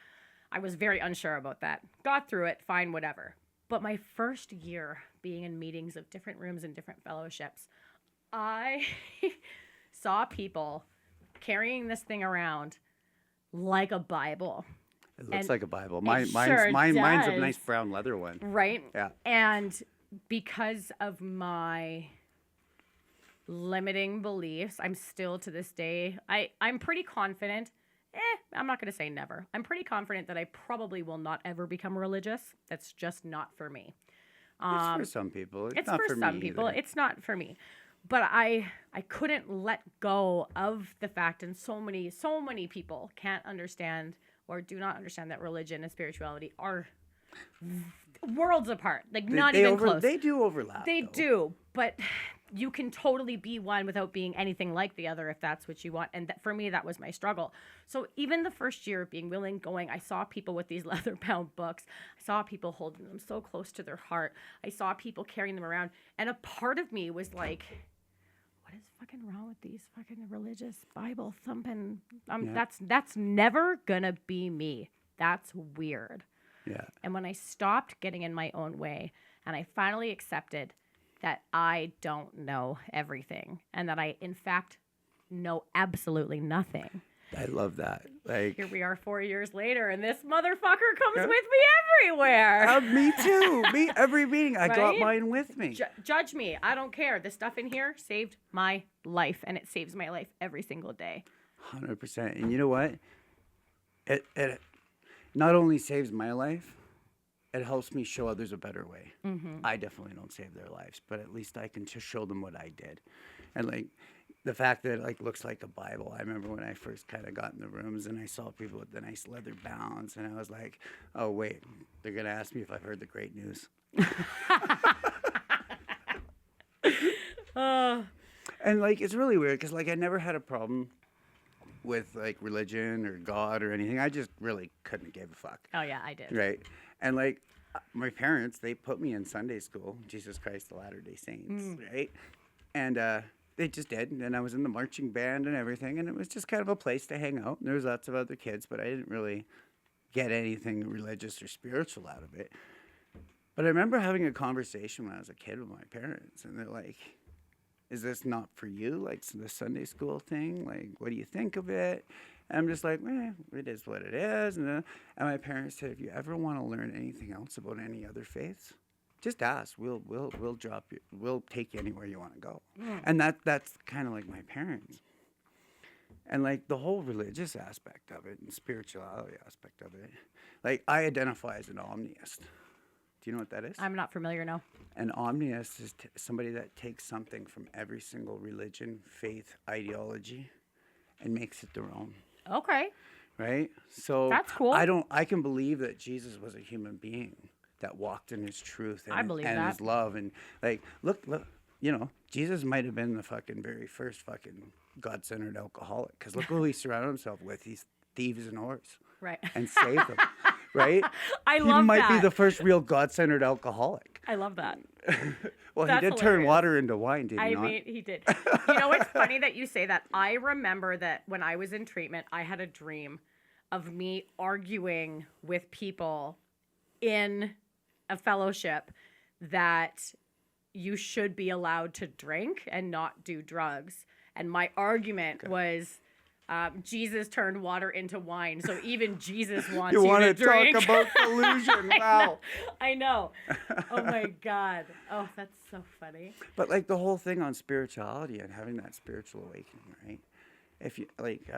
I was very unsure about that. Got through it, fine, whatever. But my first year being in meetings of different rooms and different fellowships, I saw people carrying this thing around like a Bible. It looks And like a Bible. it sure Mine's a does. nice brown leather one. Right? Yeah. And because of my limiting beliefs, I'm still to this day, I'm pretty confident. I'm not going to say never. I'm pretty confident that I probably will not ever become religious. That's just not for me. It's for some people. It's not for me some people. either. It's not for me. But I couldn't let go of the fact, and so many people can't understand or do not understand that religion and spirituality are worlds apart. Like not even close. They do overlap. They though. do, but you can totally be one without being anything like the other if that's what you want. And for me, that was my struggle. So even the first year of being willing, going, I saw people with these leather-bound books. I saw people holding them so close to their heart. I saw people carrying them around. And a part of me was like, what is fucking wrong with these fucking religious Bible thumping? Yeah. That's never gonna be me. That's weird. Yeah. And when I stopped getting in my own way and I finally accepted that I don't know everything and that I, in fact, know absolutely nothing. I love that. Like, Here we are 4 years later and this motherfucker comes with me everywhere. me too. Me every meeting. I got Right? mine with me. Judge me. I don't care. The stuff in here saved my life and it saves my life every single day. 100%. And you know what? It not only saves my life, it helps me show others a better way. Mm-hmm. I definitely don't save their lives, but at least I can just show them what I did. And like the fact that it like looks like a Bible. I remember when I first kind of got in the rooms and I saw people with the nice leather bounds, and I was like, "Oh wait, they're gonna ask me if I've heard the great news." And like it's really weird because like I never had a problem with like religion or God or anything. I just really couldn't give a fuck. Oh, yeah, I did. Right. And like my parents, they put me in Sunday school, Jesus Christ the Latter-day Saints, right? And they just did. And then I was in the marching band and everything. And it was just kind of a place to hang out. And there was lots of other kids, but I didn't really get anything religious or spiritual out of it. But I remember having a conversation when I was a kid with my parents. And they're like, is this not for you? Like the Sunday school thing? Like, what do you think of it? And I'm just like, it is what it is. And my parents said, if you ever want to learn anything else about any other faiths, just ask. We'll drop you. We'll take you anywhere you want to go. And that's kind of like my parents. And like the whole religious aspect of it and spirituality aspect of it, like I identify as an omniist. Do you know what that is? I'm not familiar, no. An omniist is somebody that takes something from every single religion, faith, ideology, and makes it their own. Okay. Right? So That's cool. I can believe that Jesus was a human being that walked in his truth and, I believe and that. his love. And like, look, you know, Jesus might have been the fucking very first fucking God-centered alcoholic. Because look who he surrounded himself with. He's thieves and whores. Right. And saved them. Right? I he love might that. be the first real God-centered alcoholic. I love that. Well, That's he did turn hilarious. water into wine, did he I not? mean, he did. You know, it's funny that you say that. I remember that when I was in treatment, I had a dream of me arguing with people in a fellowship that you should be allowed to drink and not do drugs. And my argument was Jesus turned water into wine, so even Jesus wants you want to to drink. talk about delusion? Wow. I know. Oh my God. Oh, that's so funny. But like the whole thing on spirituality and having that spiritual awakening, right? If you like,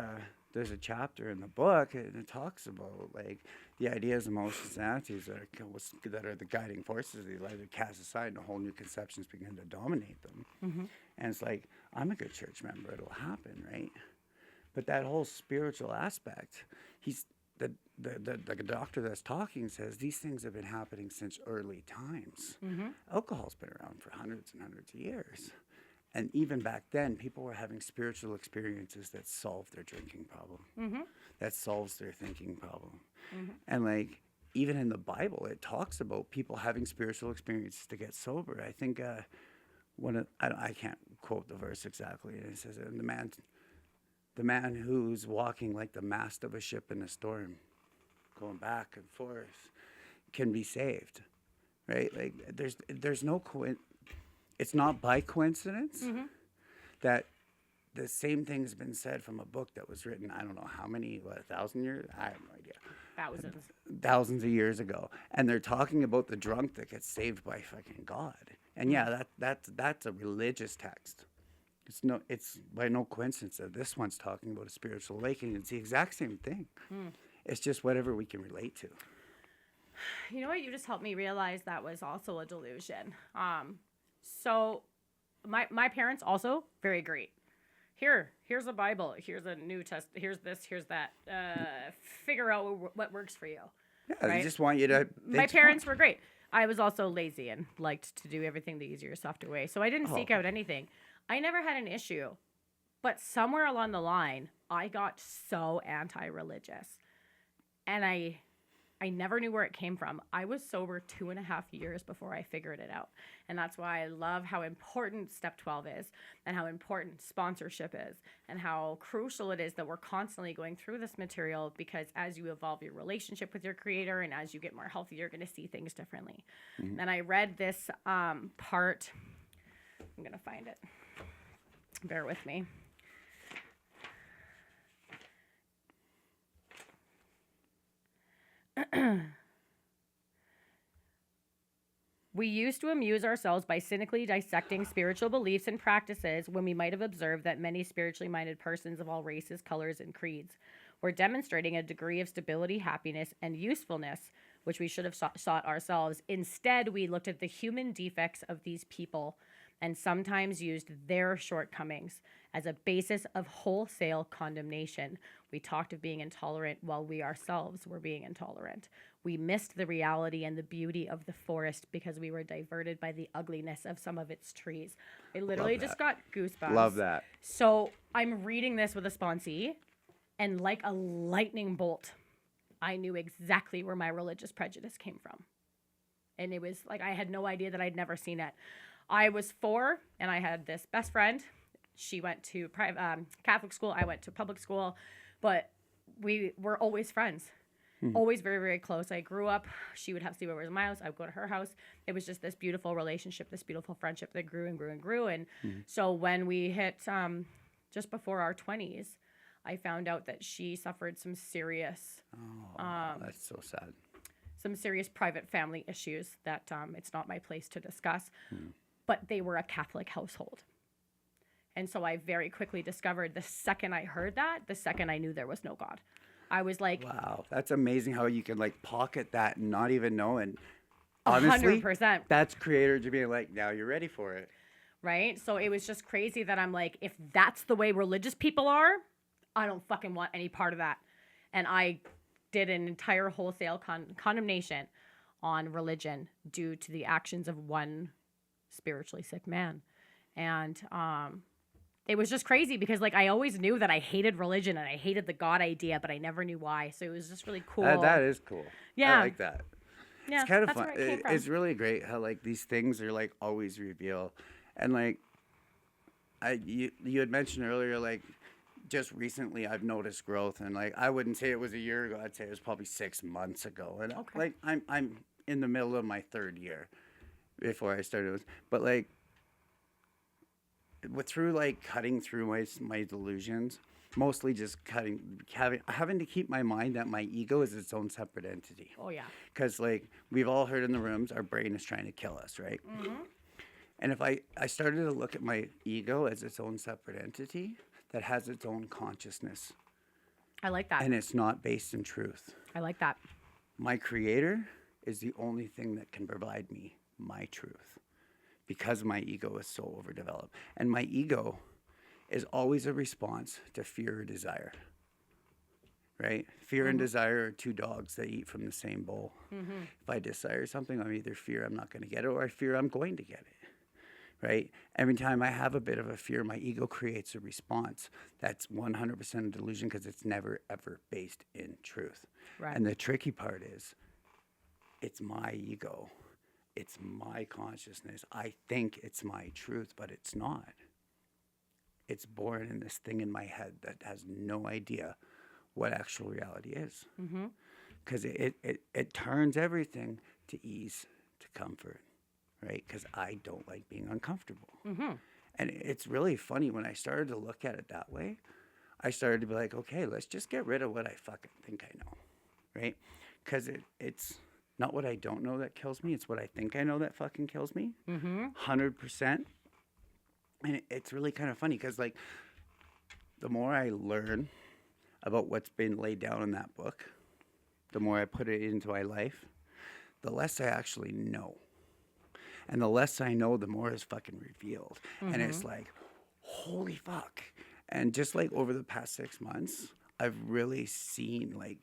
there's a chapter in the book and it talks about like the ideas, emotions, and attitudes that are the guiding forces. They either cast aside and whole new conceptions begin to dominate them. Mm-hmm. And it's like, I'm a good church member. It'll happen, right? But that whole spiritual aspect, the doctor that's talking says these things have been happening since early times. Mm-hmm. Alcohol's been around for hundreds and hundreds of years. And even back then, people were having spiritual experiences that solved their drinking problem, that solves their thinking problem. And like, even in the Bible, it talks about people having spiritual experiences to get sober. I think I can't quote the verse exactly. It says, and the man who's walking like the mast of a ship in a storm, going back and forth, can be saved, right? Like there's no it's not by coincidence that the same thing's been said from a book that was written, I don't know how many, 1,000 years? I have no idea. Thousands of years ago. And they're talking about the drunk that gets saved by fucking God. And yeah, that's a religious text. It's by no coincidence that this one's talking about a spiritual awakening. It's the exact same thing. It's just whatever we can relate to. You know what? You just helped me realize that was also a delusion. So my parents also very great. Here's a Bible. Here's a New Testament. Here's this. Here's that. Figure out what works for you. Yeah, right? They just want you to. My parents were great. I was also lazy and liked to do everything the easier, softer way. So I didn't seek out anything. I never had an issue. But somewhere along the line, I got so anti-religious. And I never knew where it came from. I was sober 2.5 years before I figured it out. And that's why I love how important Step 12 is and how important sponsorship is and how crucial it is that we're constantly going through this material, because as you evolve your relationship with your creator and as you get more healthy, you're going to see things differently. And I read this part. I'm going to find it. Bear with me. We used to amuse ourselves by cynically dissecting spiritual beliefs and practices when we might have observed that many spiritually minded persons of all races, colors, and creeds were demonstrating a degree of stability, happiness, and usefulness which we should have sought ourselves. Instead, we looked at the human defects of these people and sometimes used their shortcomings as a basis of wholesale condemnation. We talked of being intolerant while we ourselves were being intolerant. We missed the reality and the beauty of the forest because we were diverted by the ugliness of some of its trees. I literally just got goosebumps. Love that. So I'm reading this with a sponsee, and like a lightning bolt, I knew exactly where my religious prejudice came from. And it was like I had no idea that I'd never seen it. I was 4, and I had this best friend. She went to Catholic school. I went to public school. But we were always friends. Always very, very close. I grew up. She would have sleepovers in my house. I would go to her house. It was just this beautiful relationship, this beautiful friendship that grew and grew and grew. And so when we hit just before our 20s, I found out that she suffered some serious... that's so sad. Some serious private family issues that it's not my place to discuss. But they were a Catholic household. And so I very quickly discovered the second I heard that, the second I knew there was no God. I was like... Wow, that's amazing how you can like pocket that and not even know. And honestly, 100%. that's creator to being like, now you're ready for it. Right? So it was just crazy that I'm like, if that's the way religious people are, I don't fucking want any part of that. And I did an entire wholesale condemnation on religion due to the actions of one spiritually sick man. And it was just crazy because like I always knew that I hated religion and I hated the God idea, but I never knew why. So it was just really cool. That is cool. Yeah. I like that. Yeah, it's kind of that's fun. where it came from. It's really great how like these things are like always revealed. And like you had mentioned earlier, like just recently I've noticed growth, and like I wouldn't say it was a year ago. I'd say it was probably 6 months ago. And like I'm in the middle of my 3rd year before I started this, but like through like cutting through my delusions, mostly just having to keep my mind that my ego is its own separate entity. Oh yeah. Because like we've all heard in the rooms, our brain is trying to kill us, right? And if I started to look at my ego as its own separate entity that has its own consciousness. I like that. And it's not based in truth. I like that. My creator is the only thing that can provide me my truth because my ego is so overdeveloped. And my ego is always a response to fear or desire, right? Fear and desire are 2 dogs that eat from the same bowl. If I desire something, I'm either fear I'm not going to get it or I fear I'm going to get it, right? Every time I have a bit of a fear, my ego creates a response. That's 100% a delusion because it's never, ever based in truth. Right. And the tricky part is it's my ego. It's my consciousness. I think it's my truth, but it's not. It's born in this thing in my head that has no idea what actual reality is. Because it turns everything to ease, to comfort, right? Because I don't like being uncomfortable. And it's really funny when I started to look at it that way. I started to be like, okay, let's just get rid of what I fucking think I know, right? Because it's not what I don't know that kills me. It's what I think I know that fucking kills me. 100%. And it's really kind of funny because, like, the more I learn about what's been laid down in that book, the more I put it into my life, the less I actually know. And the less I know, the more is fucking revealed. And it's like, holy fuck. And just like over the past 6 months, I've really seen, like,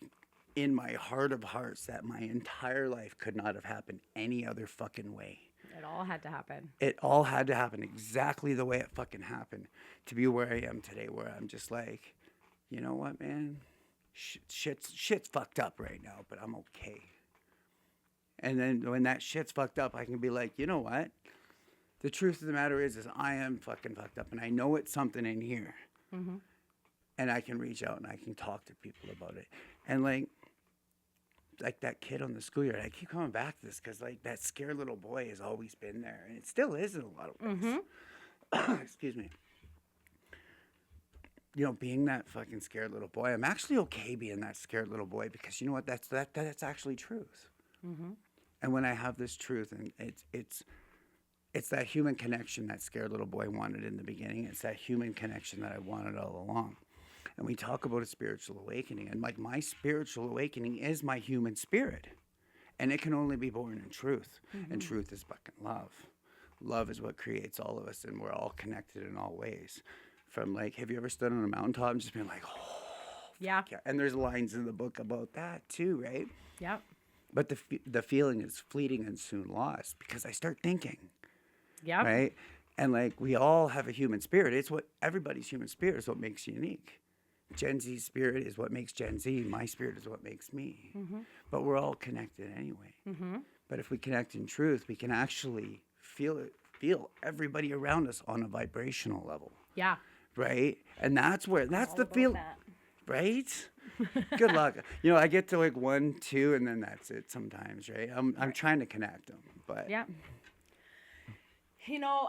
in my heart of hearts that my entire life could not have happened any other fucking way. It all had to happen. It all had to happen exactly the way it fucking happened to be where I am today, where I'm just like, you know what, man? Shit's fucked up right now, but I'm okay. And then when that shit's fucked up, I can be like, you know what? The truth of the matter is I am fucking fucked up, and I know it's something in here. And I can reach out and I can talk to people about it. And like that kid on the schoolyard, I keep coming back to this because, like, that scared little boy has always been there, and it still is in a lot of ways. Excuse me. You know, being that fucking scared little boy, I'm actually okay being that scared little boy because, you know what, that's actually truth. And when I have this truth, and it's that human connection that scared little boy wanted in the beginning. It's that human connection that I wanted all along. And we talk about a spiritual awakening. And, like, my spiritual awakening is my human spirit. And it can only be born in truth. And truth is fucking love. Love is what creates all of us. And we're all connected in all ways. From, like, have you ever stood on a mountaintop and just been like, oh, Yeah. And there's lines in the book about that too, right? Yep. But the feeling is fleeting and soon lost because I start thinking. Yep. Right? And, like, we all have a human spirit. It's what everybody's human spirit is what makes you unique. Gen Z's spirit is what makes Gen Z. My spirit is what makes me. But we're all connected anyway. But if we connect in truth, we can actually feel everybody around us on a vibrational level. Yeah. Right? And that's the feel. That. Right? Good luck. You know, I get to like 1, 2, and then that's it sometimes, right? I'm trying to connect them, but Yeah. You know,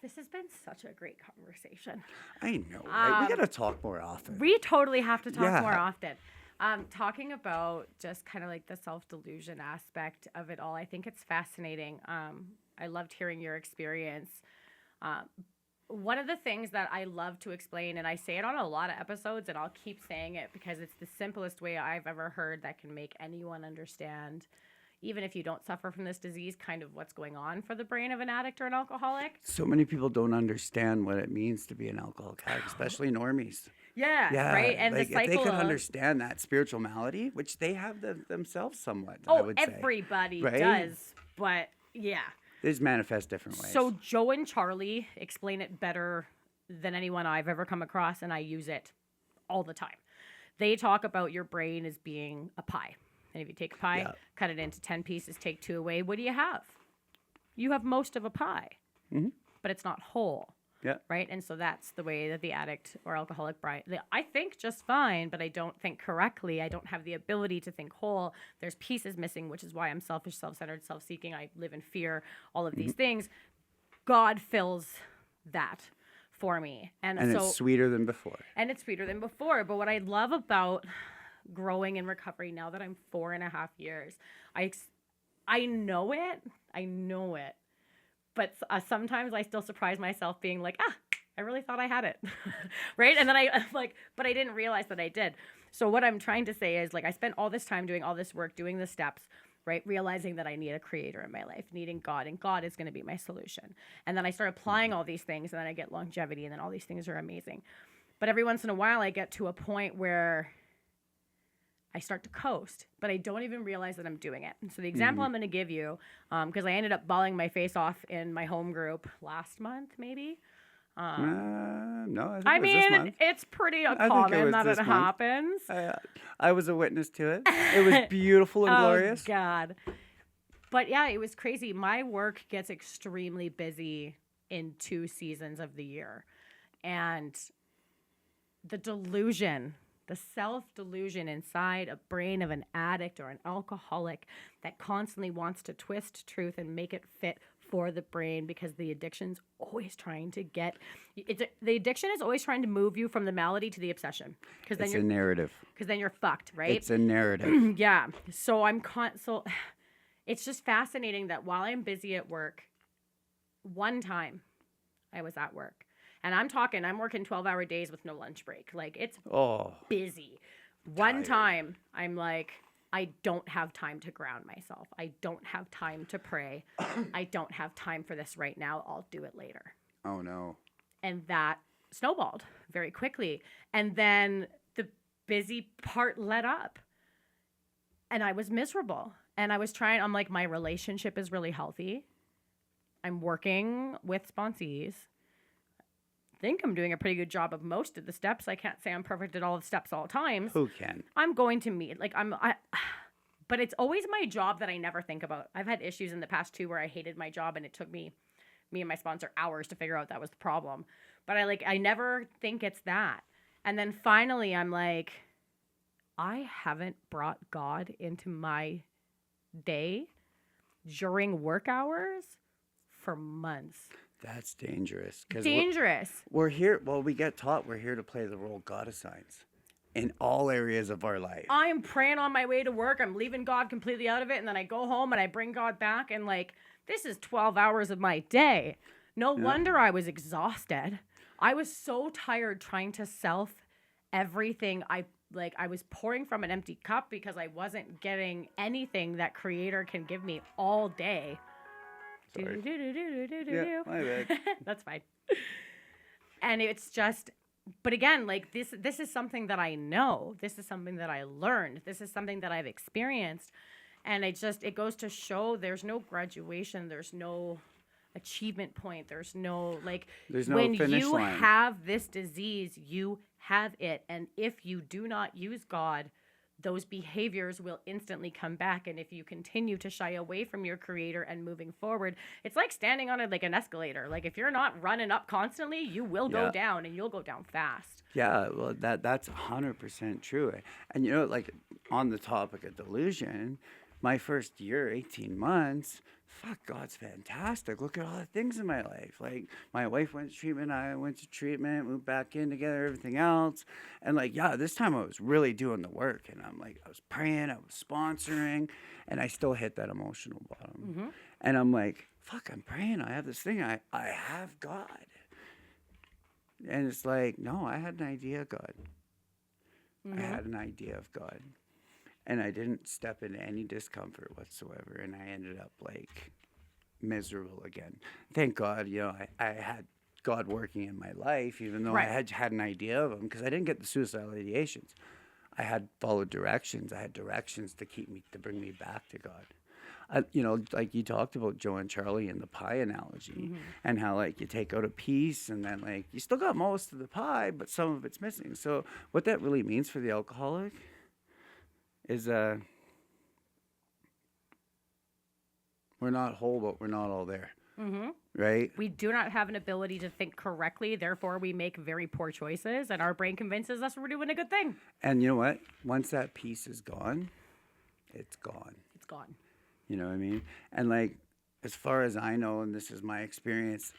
this has been such a great conversation. I know, right? We gotta talk more often. We totally have to talk Yeah. more often. Talking about just kind of like the self-delusion aspect of it all, I think it's fascinating. I loved hearing your experience. One of the things that I love to explain, and I say it on a lot of episodes, and I'll keep saying it because it's the simplest way I've ever heard that can make anyone understand, even if you don't suffer from this disease, kind of what's going on for the brain of an addict or an alcoholic. So many people don't understand what it means to be an alcoholic addict, especially normies. Yeah, right? And like, the cycle if they could of... understand that spiritual malady, which they have themselves somewhat, I would say. Everybody Right? does, but yeah. They just manifest different ways. So Joe and Charlie explain it better than anyone I've ever come across, and I use it all the time. They talk about your brain as being a pie. And if you take a pie, cut it into 10 pieces, take 2 away, what do you have? You have most of a pie, but it's not whole. Yeah. Right? And so that's the way that the addict or alcoholic brain, I think just fine, but I don't think correctly. I don't have the ability to think whole. There's pieces missing, which is why I'm selfish, self-centered, self-seeking. I live in fear, all of these things. God fills that for me. And so it's sweeter than before. And it's sweeter than before. But what I love about growing in recovery now that I'm 4.5 years, I know it. But sometimes I still surprise myself being like, I really thought I had it. Right? And then I'm like, but I didn't realize that I did. So what I'm trying to say is, like, I spent all this time doing all this work, doing the steps, right? Realizing that I need a creator in my life, needing God, and God is going to be my solution. And then I start applying all these things, and then I get longevity, and then all these things are amazing. But every once in a while, I get to a point where I start to coast, but I don't even realize that I'm doing it. And so the example I'm going to give you, because I ended up bawling my face off in my home group last month, maybe. No, I think I it was this mean, month. it's pretty I think it common was that this it month. happens. I was a witness to it. It was beautiful and glorious. Oh, God. But yeah, it was crazy. My work gets extremely busy in 2 seasons of the year. And the delusion, the self-delusion inside a brain of an addict or an alcoholic that constantly wants to twist truth and make it fit for the brain, because the addiction's always trying to the addiction is always trying to move you from the malady to the obsession. Because then It's a narrative. Because then you're fucked, right? It's a narrative. Yeah. So it's just fascinating that while I'm busy at work, one time I was at work, and I'm working 12-hour days with no lunch break. Like, it's busy. One time I'm like, I don't have time to ground myself. I don't have time to pray. I don't have time for this right now. I'll do it later. Oh, no. And that snowballed very quickly. And then the busy part let up. And I was miserable. And I'm like, my relationship is really healthy. I'm working with sponsees. I think I'm doing a pretty good job of most of the steps. I can't say I'm perfect at all the steps all times. Who can? I'm going to meet, but it's always my job that I never think about. I've had issues in the past too where I hated my job, and it took me and my sponsor hours to figure out that was the problem. But I never think it's that. And then finally I'm like, I haven't brought God into my day during work hours for months. That's dangerous. Dangerous. We're here. Well, we get taught we're here to play the role God assigns in all areas of our life. I am praying on my way to work. I'm leaving God completely out of it. And then I go home and I bring God back. And this is 12 hours of my day. No wonder I was exhausted. I was so tired trying to self everything. I was pouring from an empty cup because I wasn't getting anything that Creator can give me all day. Sorry. Yeah, my bad. That's fine. And it's just, but again, this is something that I know. This is something that I learned. This is something that I've experienced. And it goes to show there's no graduation. There's no achievement point. There's no when finish you line. have this disease, you have it. And if you do not use God, those behaviors will instantly come back. And if you continue to shy away from your Creator and moving forward, it's like standing on an escalator. If you're not running up constantly, you will go down, and you'll go down fast. Yeah, well, that's 100% true. And on the topic of delusion, my first year, 18 months, fuck, God's fantastic. Look at all the things in my life. My wife went to treatment, I went to treatment, moved back in together, everything else. And this time I was really doing the work. And I was praying, I was sponsoring, and I still hit that emotional bottom. Mm-hmm. And I'm like, fuck, I'm praying. I have this thing. I have God. And it's no, I had an idea of God. Mm-hmm. I had an idea of God. And I didn't step into any discomfort whatsoever. And I ended up miserable again. Thank God, I had God working in my life, even though I had an idea of him, because I didn't get the suicidal ideations. I had followed directions. I had directions to bring me back to God. You talked about Joe and Charlie and the pie analogy, and how you take out a piece and then you still got most of the pie, but some of it's missing. So what that really means for the alcoholic is we're not whole, but we're not all there. Mm-hmm. Right? We do not have an ability to think correctly. Therefore, we make very poor choices, and our brain convinces us we're doing a good thing. And you know what? Once that piece is gone, it's gone. It's gone. You know what I mean? And as far as I know, and this is my experience,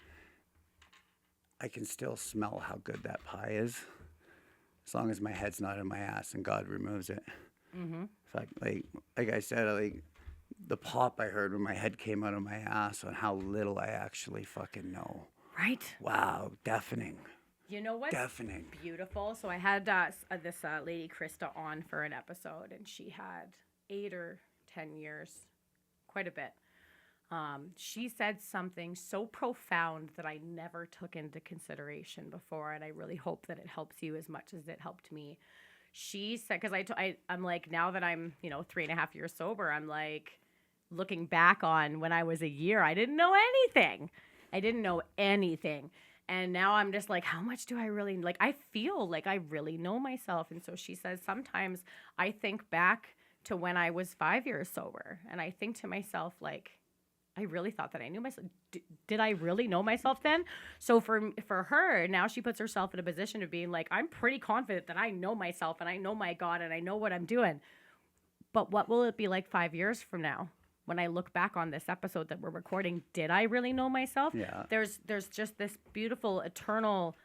I can still smell how good that pie is, as long as my head's not in my ass and God removes it. Mm-hmm. Like I said, the pop I heard when my head came out of my ass on how little I actually fucking know. Right. Wow, deafening. You know what's deafening. Beautiful? So I had this lady, Krista, on for an episode, and she had 8 or 10 years, quite a bit. She said something so profound that I never took into consideration before, and I really hope that it helps you as much as it helped me. she said, because I'm like, now that I'm, 3.5 years sober, I'm like looking back on when I was a year, I didn't know anything. I didn't know anything. And now I'm just like, how much do I really like? I feel like I really know myself. And so she says, sometimes I think back to when I was 5 years sober, and I think to myself, like, I really thought that I knew myself. Did I really know myself then? So for her, now she puts herself in a position of being like, I'm pretty confident that I know myself and I know my God and I know what I'm doing. But what will it be like 5 years from now? When I look back on this episode that we're recording, did I really know myself? Yeah. There's just this beautiful eternal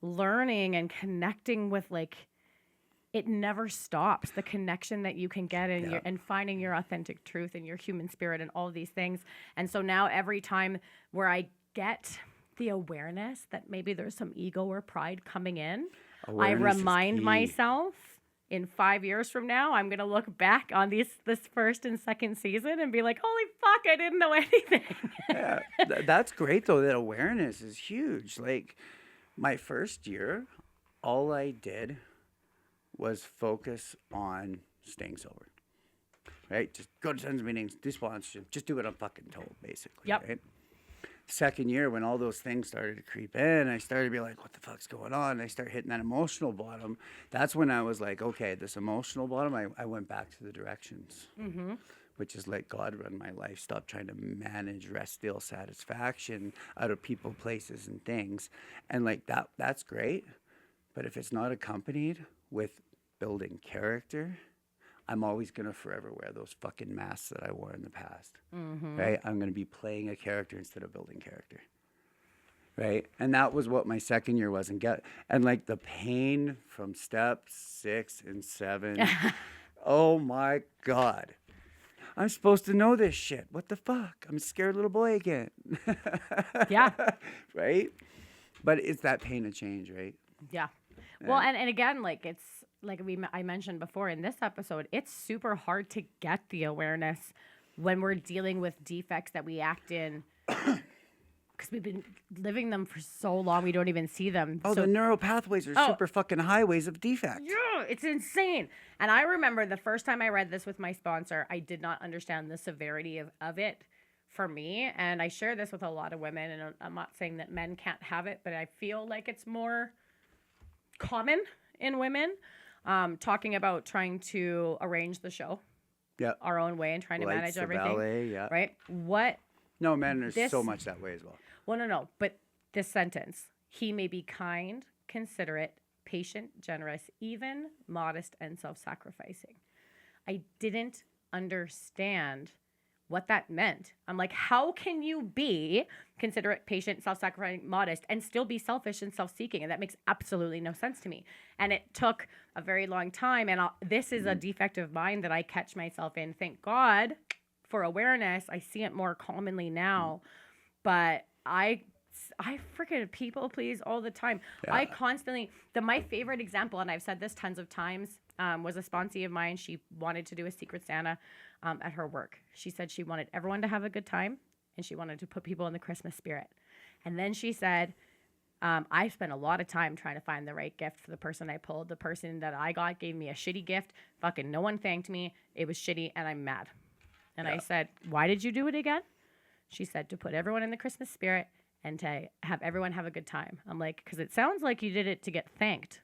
learning and connecting with, like, it never stops. The connection that you can get in and finding your authentic truth and your human spirit and all these things. And so now every time where I get the awareness that maybe there's some ego or pride coming in, I remind myself in 5 years from now, I'm going to look back on this first and second season and be like, holy fuck, I didn't know anything. Yeah, that's great though. That awareness is huge. Like my first year, all I did was focus on staying sober, right? Just go to tons of meetings, do sponsorship, just do what I'm fucking told, basically. Yep. Right? Second year, when all those things started to creep in, I started to be like, what the fuck's going on? And I started hitting that emotional bottom. That's when I was like, okay, this emotional bottom, I went back to the directions, which is let God run my life. Stop trying to manage rest, feel satisfaction out of people, places, and things. And like that's great. But if it's not accompanied with building character, I'm always going to forever wear those fucking masks that I wore in the past, right? I'm going to be playing a character instead of building character, right? And that was what my second year was. And like the pain from step 6 and 7, oh my God. I'm supposed to know this shit. What the fuck? I'm a scared little boy again. Yeah. Right? But it's that pain of change, right? Yeah. Well, and again, like, it's like I mentioned before in this episode, it's super hard to get the awareness when we're dealing with defects that we act in because we've been living them for so long we don't even see them. Oh, so, the neural pathways are super fucking highways of defect. Yeah, it's insane. And I remember the first time I read this with my sponsor, I did not understand the severity of it for me. And I share this with a lot of women, and I'm not saying that men can't have it, but I feel like it's more common in women, talking about trying to arrange the show our own way and trying to manage everything. Ballet, yeah. Right? What? No, man, there's so much that way as well. Well, no. But this sentence, he may be kind, considerate, patient, generous, even modest, and self-sacrificing. I didn't understand what that meant. I'm like, how can you be considerate, patient, self-sacrificing, modest, and still be selfish and self-seeking? And that makes absolutely no sense to me. And it took a very long time. And this is a defect of mine that I catch myself in. Thank God for awareness. I see it more commonly now. But I freaking people please all the time. Yeah. I constantly, my favorite example, and I've said this tons of times, was a sponsee of mine. She wanted to do a Secret Santa at her work. She said she wanted everyone to have a good time, and she wanted to put people in the Christmas spirit. And then she said, I spent a lot of time trying to find the right gift for the person I pulled. The person that I got gave me a shitty gift. Fucking no one thanked me. It was shitty, and I'm mad. And I said, why did you do it again? She said, to put everyone in the Christmas spirit and to have everyone have a good time. I'm like, because it sounds like you did it to get thanked.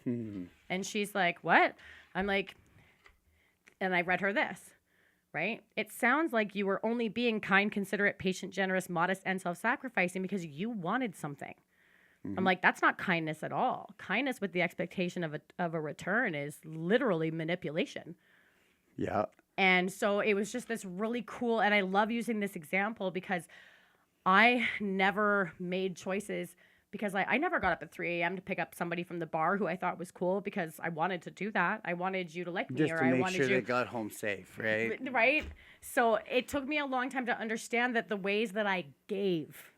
And she's like, what? I'm like, and I read her this, right? It sounds like you were only being kind, considerate, patient, generous, modest, and self-sacrificing because you wanted something. I'm like, that's not kindness at all. Kindness with the expectation of a return is literally manipulation. Yeah. And so it was just this really cool, and I love using this example because I never made choices because I never got up at 3 a.m. to pick up somebody from the bar who I thought was cool because I wanted to do that. I wanted you to like me, just or to I make wanted sure you they got home safe, right? Right? So it took me a long time to understand that the ways that I gave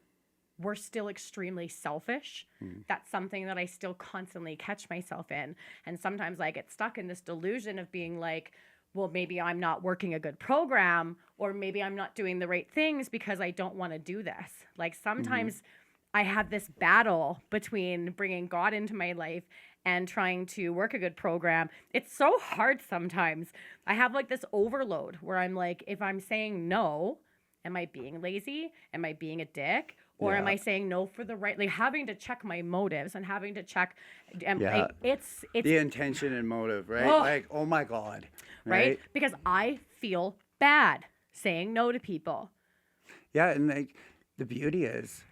were still extremely selfish. That's something that I still constantly catch myself in. And sometimes I get stuck in this delusion of being like, well, maybe I'm not working a good program, or maybe I'm not doing the right things because I don't want to do this. Like sometimes I have this battle between bringing God into my life and trying to work a good program, it's so hard sometimes. I have like this overload where I'm like, if I'm saying no, am I being lazy? Am I being a dick? Or am Yeah. I saying no for the right, like having to check my motives and having to check, Yeah. it's, The intention and motive, right? oh, Like, oh my God. right? Right? Because I feel bad saying no to people. Yeah. And like, the beauty is,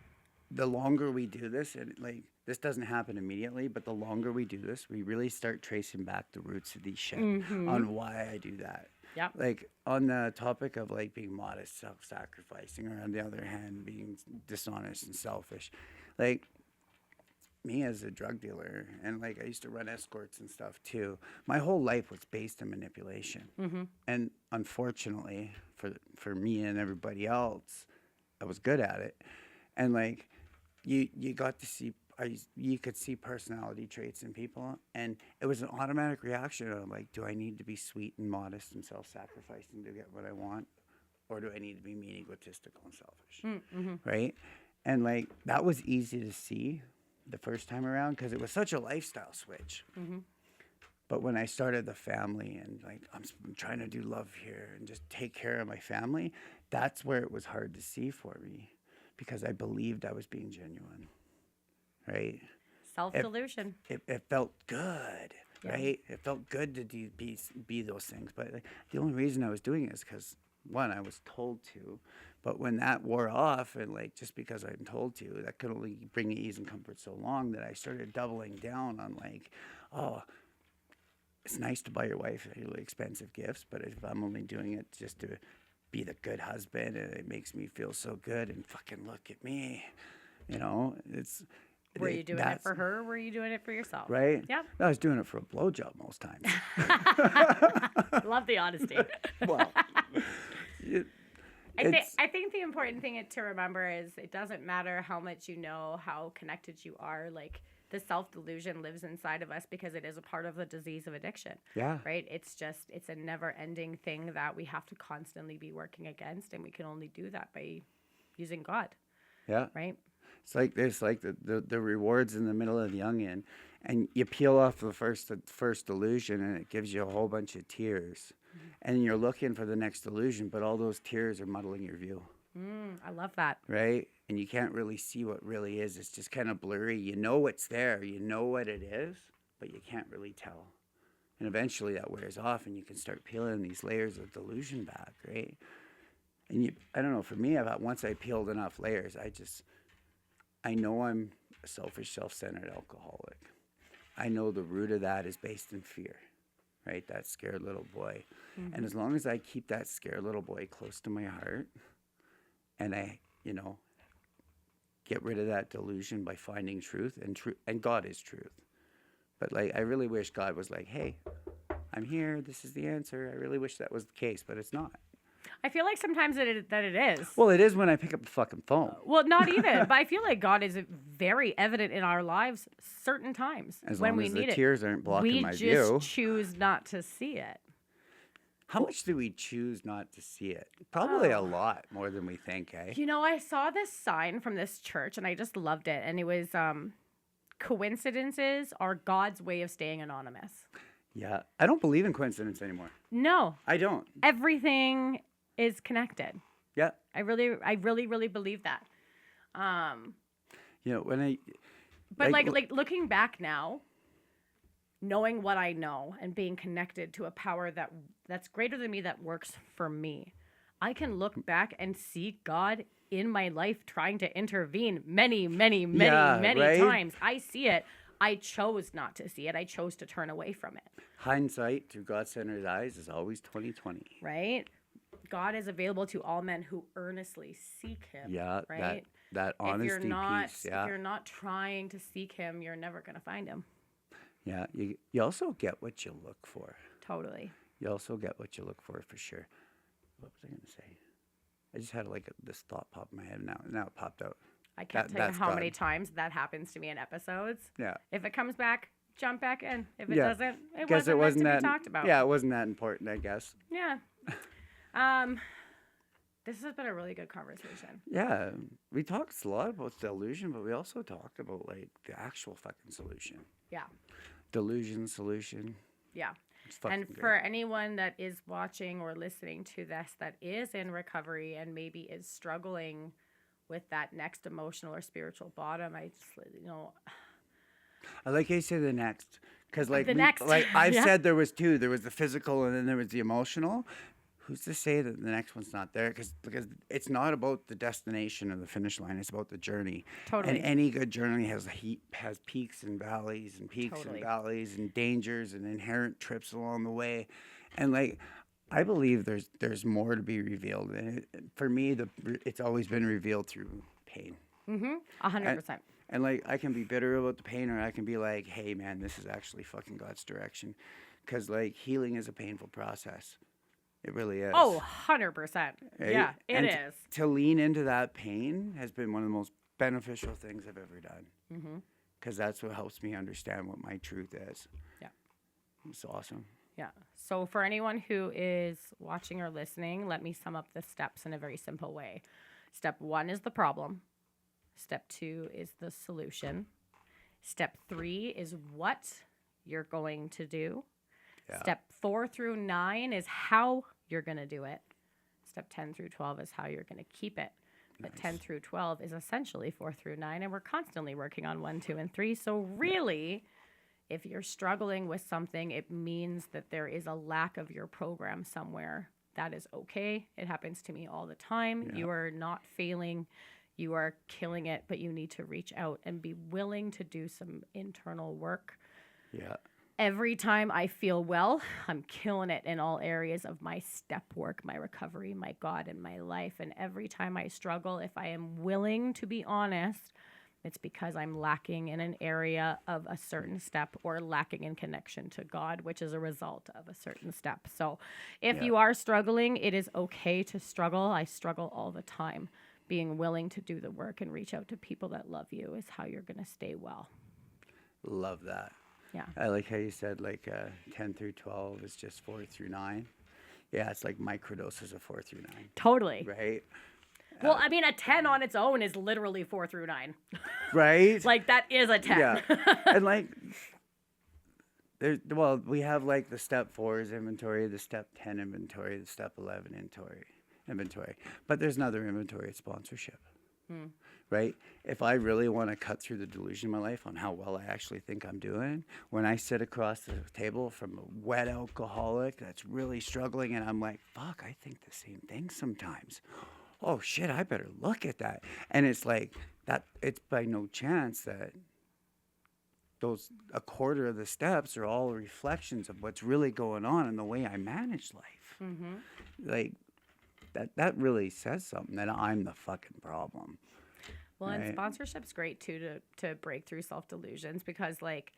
the longer we do this, and like, this doesn't happen immediately, but the longer we do this, we really start tracing back the roots of these shit on why I do that. Yep. Like on the topic of like being modest, self-sacrificing, or on the other hand, being dishonest and selfish. Like me as a drug dealer, and like I used to run escorts and stuff too. My whole life was based on manipulation, and unfortunately for me and everybody else, I was good at it. And like you got to see you could see personality traits in people, and it was an automatic reaction of like, do I need to be sweet and modest and self-sacrificing to get what I want, or do I need to be mean, egotistical, and selfish? Right? And like that was easy to see the first time around because it was such a lifestyle switch. But when I started the family and like I'm trying to do love here and just take care of my family, that's where it was hard to see for me because I believed I was being genuine. Right? Self-delusion. It felt good, right? It felt good to be those things. But like, the only reason I was doing it is because, one, I was told to. But when that wore off, and like just because I'm told to, that could only bring me ease and comfort so long that I started doubling down on like, oh, it's nice to buy your wife really expensive gifts, but if I'm only doing it just to be the good husband and it makes me feel so good and fucking look at me, it's... Were you doing it for her or were you doing it for yourself? Right? Yeah. I was doing it for a blowjob most times. Love the honesty. Well, I think the important thing to remember is it doesn't matter how much you know, how connected you are. Like the self-delusion lives inside of us because it is a part of the disease of addiction. Yeah. Right? It's a never-ending thing that we have to constantly be working against, and we can only do that by using God. Yeah. Right? It's like there's like the rewards in the middle of the onion, and you peel off the first illusion, and it gives you a whole bunch of tears, and you're looking for the next illusion, but all those tears are muddling your view. I love that. Right? And you can't really see what really is. It's just kind of blurry. You know it's there. You know what it is, but you can't really tell. And eventually that wears off, and you can start peeling these layers of delusion back, right? And I don't know. For me, once I peeled enough layers, I know I'm a selfish, self-centered alcoholic. I know the root of that is based in fear, right? That scared little boy. And as long as I keep that scared little boy close to my heart, and I, get rid of that delusion by finding truth, and God is truth. But like, I really wish God was like, hey, I'm here. This is the answer. I really wish that was the case, but it's not. I feel like sometimes that it is. Well, it is when I pick up the fucking phone. Well, not even, but I feel like God is very evident in our lives certain times As when long we as need the it. tears aren't blocking my view. We just choose not to see it. How much do we choose not to see it? Probably a lot more than we think, eh? I saw this sign from this church and I just loved it. And it was coincidences are God's way of staying anonymous. Yeah. I don't believe in coincidence anymore. No. I don't. Everything is connected. Yeah. I really believe that. When I... But like looking back now, knowing what I know and being connected to a power that's greater than me, that works for me, I can look back and see God in my life trying to intervene many right? times. I see it. I chose not to see it. I chose to turn away from it. Hindsight through God-centered eyes is always 20/20. Right? God is available to all men who earnestly seek him. Yeah, right? that honesty piece. Yeah. If you're not trying to seek him, you're never going to find him. Yeah, you also get what you look for. Totally. You also get what you look for sure. What was I going to say? I just had this thought pop in my head. Now it popped out. I can't tell you how many times that happens to me in episodes. Yeah. If it comes back, jump back in. If it Yeah. doesn't, it Guess wasn't meant to be talked about. Yeah, it wasn't that important, I guess. Yeah. This has been a really good conversation. Yeah, we talked a lot about delusion, but we also talked about like the actual fucking solution. Yeah. Delusion, solution. Yeah. It's fucking And great. for anyone that is watching or listening to this that is in recovery and maybe is struggling with that next emotional or spiritual bottom, I just, I like how you say the next, because the next. like I've Yeah. said, there was two. There was the physical, and then there was the emotional. Who's to say that the next one's not there? Because it's not about the destination or the finish line. It's about the journey. Totally. And any good journey has peaks and valleys and Totally. valleys and dangers and inherent trips along the way. And like I believe there's more to be revealed. And for me, it's always been revealed through pain. 100%. And like I can be bitter about the pain, or I can be like, hey man, this is actually fucking God's direction. Because like healing is a painful process. It really is. Oh, 100%. Right? Yeah, it And is. To lean into that pain has been one of the most beneficial things I've ever done. Because that's what helps me understand what my truth is. Yeah. It's awesome. Yeah. So for anyone who is watching or listening, let me sum up the steps in a very simple way. Step 1 is the problem. Step 2 is the solution. Step 3 is what you're going to do. Yeah. Step 4 through 9 is how you're going to do it. Step 10 through 12 is how you're going to keep it. But 10 through 12 is essentially 4 through 9, and we're constantly working on 1, 2, and 3. So really, if you're struggling with something, it means that there is a lack of your program somewhere. That is okay. It happens to me all the time. Yeah. You are not failing. You are killing it, but you need to reach out and be willing to do some internal work. Yeah. Every time I feel well, I'm killing it in all areas of my step work, my recovery, my God, and my life. And every time I struggle, if I am willing to be honest, it's because I'm lacking in an area of a certain step or lacking in connection to God, which is a result of a certain step. So if Yeah. you are struggling, it is okay to struggle. I struggle all the time. Being willing to do the work and reach out to people that love you is how you're going to stay well. Love that. Yeah. I like how you said 10 through 12 is just 4 through 9. Yeah, it's like microdoses of 4 through 9. Totally. Right? Well, I mean, a 10 on its own is literally 4 through 9. Right? Like, that is a 10. Yeah. And we have like the step 4's inventory, the step 10 inventory, the step 11 inventory. But there's another inventory, it's sponsorship. Right? If I really want to cut through the delusion in my life on how well I actually think I'm doing, when I sit across the table from a wet alcoholic that's really struggling and I'm like, fuck, I think the same thing sometimes. Oh shit, I better look at that. And it's like that, it's by no chance that a quarter of the steps are all reflections of what's really going on in the way I manage life. Like that really says something, that I'm the fucking problem. Well, and Right. sponsorship's great too to break through self-delusions, because like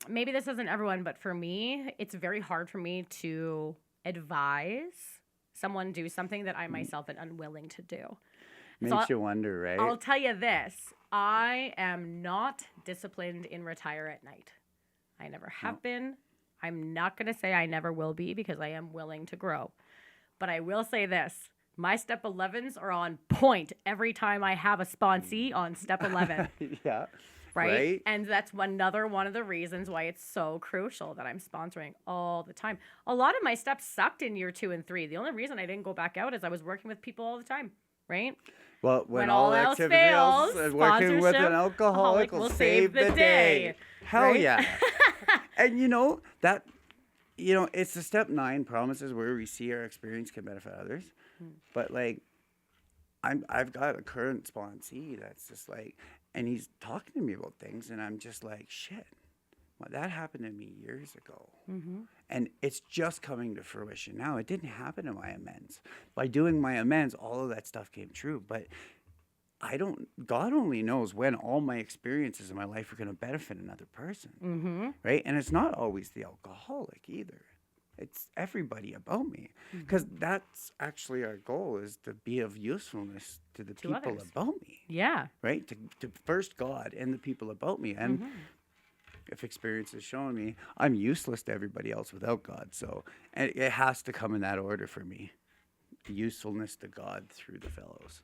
maybe this isn't everyone, but for me, it's very hard for me to advise someone do something that I myself am unwilling to do. Makes you wonder, right? I'll tell you this. I am not disciplined in retire at night. I never have been. I'm not going to say I never will be, because I am willing to grow. But I will say this. My step 11s are on point every time I have a sponsee on step 11. Yeah. Right? And that's another one of the reasons why it's so crucial that I'm sponsoring all the time. A lot of my steps sucked in year 2 and 3. The only reason I didn't go back out is I was working with people all the time. Right? Well, when all else fails, working with an sponsorship alcoholic will save the day. Hell Right? yeah. And it's the step 9 promises where we see our experience can benefit others. But like, I've got a current sponsee that's just like, and he's talking to me about things, and I'm just like, shit, well, that happened to me years ago. And it's just coming to fruition now. It didn't happen in my amends. By doing my amends, all of that stuff came true. But God only knows when all my experiences in my life are going to benefit another person. Right? And it's not always the alcoholic either. It's everybody about me. Because that's actually our goal, is to be of usefulness to the people others. about me. Yeah. Right? To first God and the people about me. And if experience has shown me, I'm useless to everybody else without God. So and it has to come in that order for me. Usefulness to God through the fellows.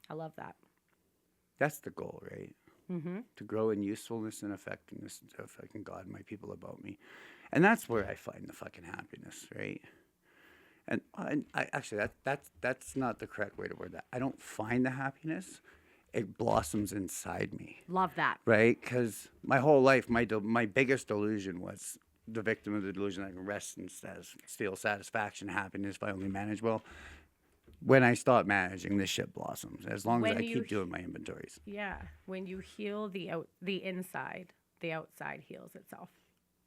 I love that. That's the goal, right? to grow in usefulness and effectiveness to affecting God and my people about me. And that's where I find the fucking happiness, right? And I actually, that's not the correct way to word that. I don't find the happiness. It blossoms inside me. Love that. Right? Because my whole life, my biggest delusion was the victim of the delusion. I can rest and feel satisfaction, happiness if I only manage well. When I start managing, this shit blossoms. As long as I keep doing my inventories. Yeah. When you heal the inside, the outside heals itself.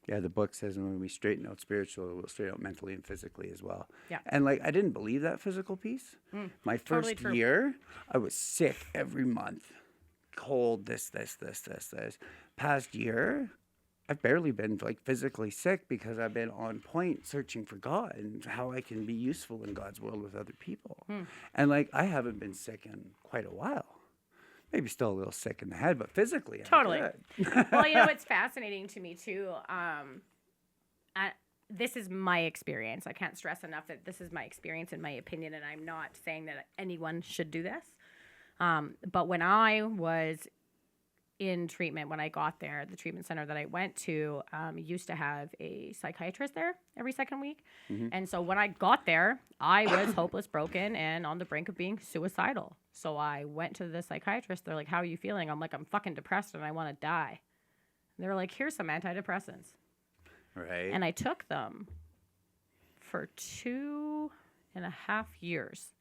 Yeah, the book says when we straighten out spiritually, we'll straighten out mentally and physically as well. Yeah. And like, I didn't believe that physical piece. My first Totally year, I was sick every month. Cold, this. Past year, I've barely been like physically sick because I've been on point searching for God and how I can be useful in God's world with other people. And like, I haven't been sick in quite a while. Maybe still a little sick in the head, but physically, Totally. I'm good. Well, you know what's fascinating to me too. This is my experience. I can't stress enough that this is my experience and my opinion, and I'm not saying that anyone should do this. But when I was in treatment, when I got there, the treatment center that I went to used to have a psychiatrist there every second week. And so when I got there, I was hopeless, broken, and on the brink of being suicidal. So I went to the psychiatrist. They're like, how are you feeling? I'm like, I'm fucking depressed and I want to die. And they're like, here's some antidepressants. Right. And I took them for 2.5 years.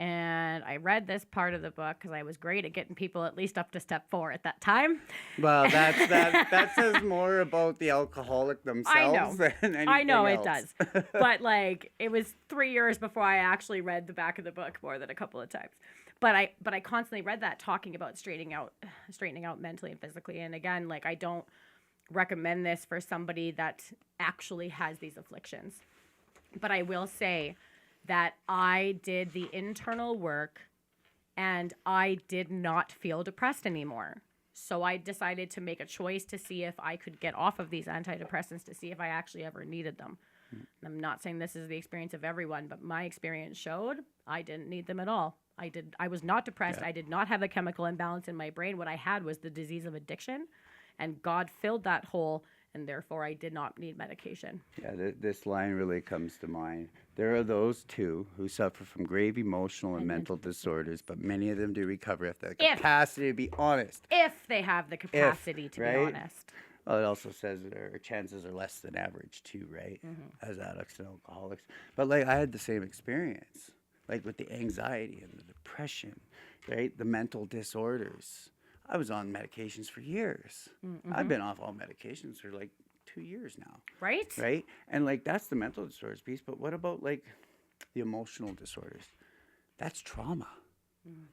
And I read this part of the book because I was great at getting people at least up to step 4 at that time. Well, that says more about the alcoholic themselves than anything I know else. it does. But like, it was 3 years before I actually read the back of the book more than a couple of times. But I constantly read that talking about straightening out mentally and physically. And again, like, I don't recommend this for somebody that actually has these afflictions. But I will say that I did the internal work and I did not feel depressed anymore. So I decided to make a choice to see if I could get off of these antidepressants to see if I actually ever needed them. I'm not saying this is the experience of everyone, but my experience showed I didn't need them at all. I was not depressed. Yeah. I did not have a chemical imbalance in my brain. What I had was the disease of addiction, and God filled that hole, and therefore I did not need medication. Yeah, this line really comes to mind. There are those too who suffer from grave emotional and mental disorders, but many of them do recover if they have the capacity to be honest. If they have the capacity to be honest. Well, it also says their chances are less than average too, right? As addicts and alcoholics. But like, I had the same experience, like with the anxiety and the depression, right? The mental disorders. I was on medications for years. I've been off all medications for like 2 years now. Right? Right? And like, that's the mental disorders piece. But what about like the emotional disorders? That's trauma.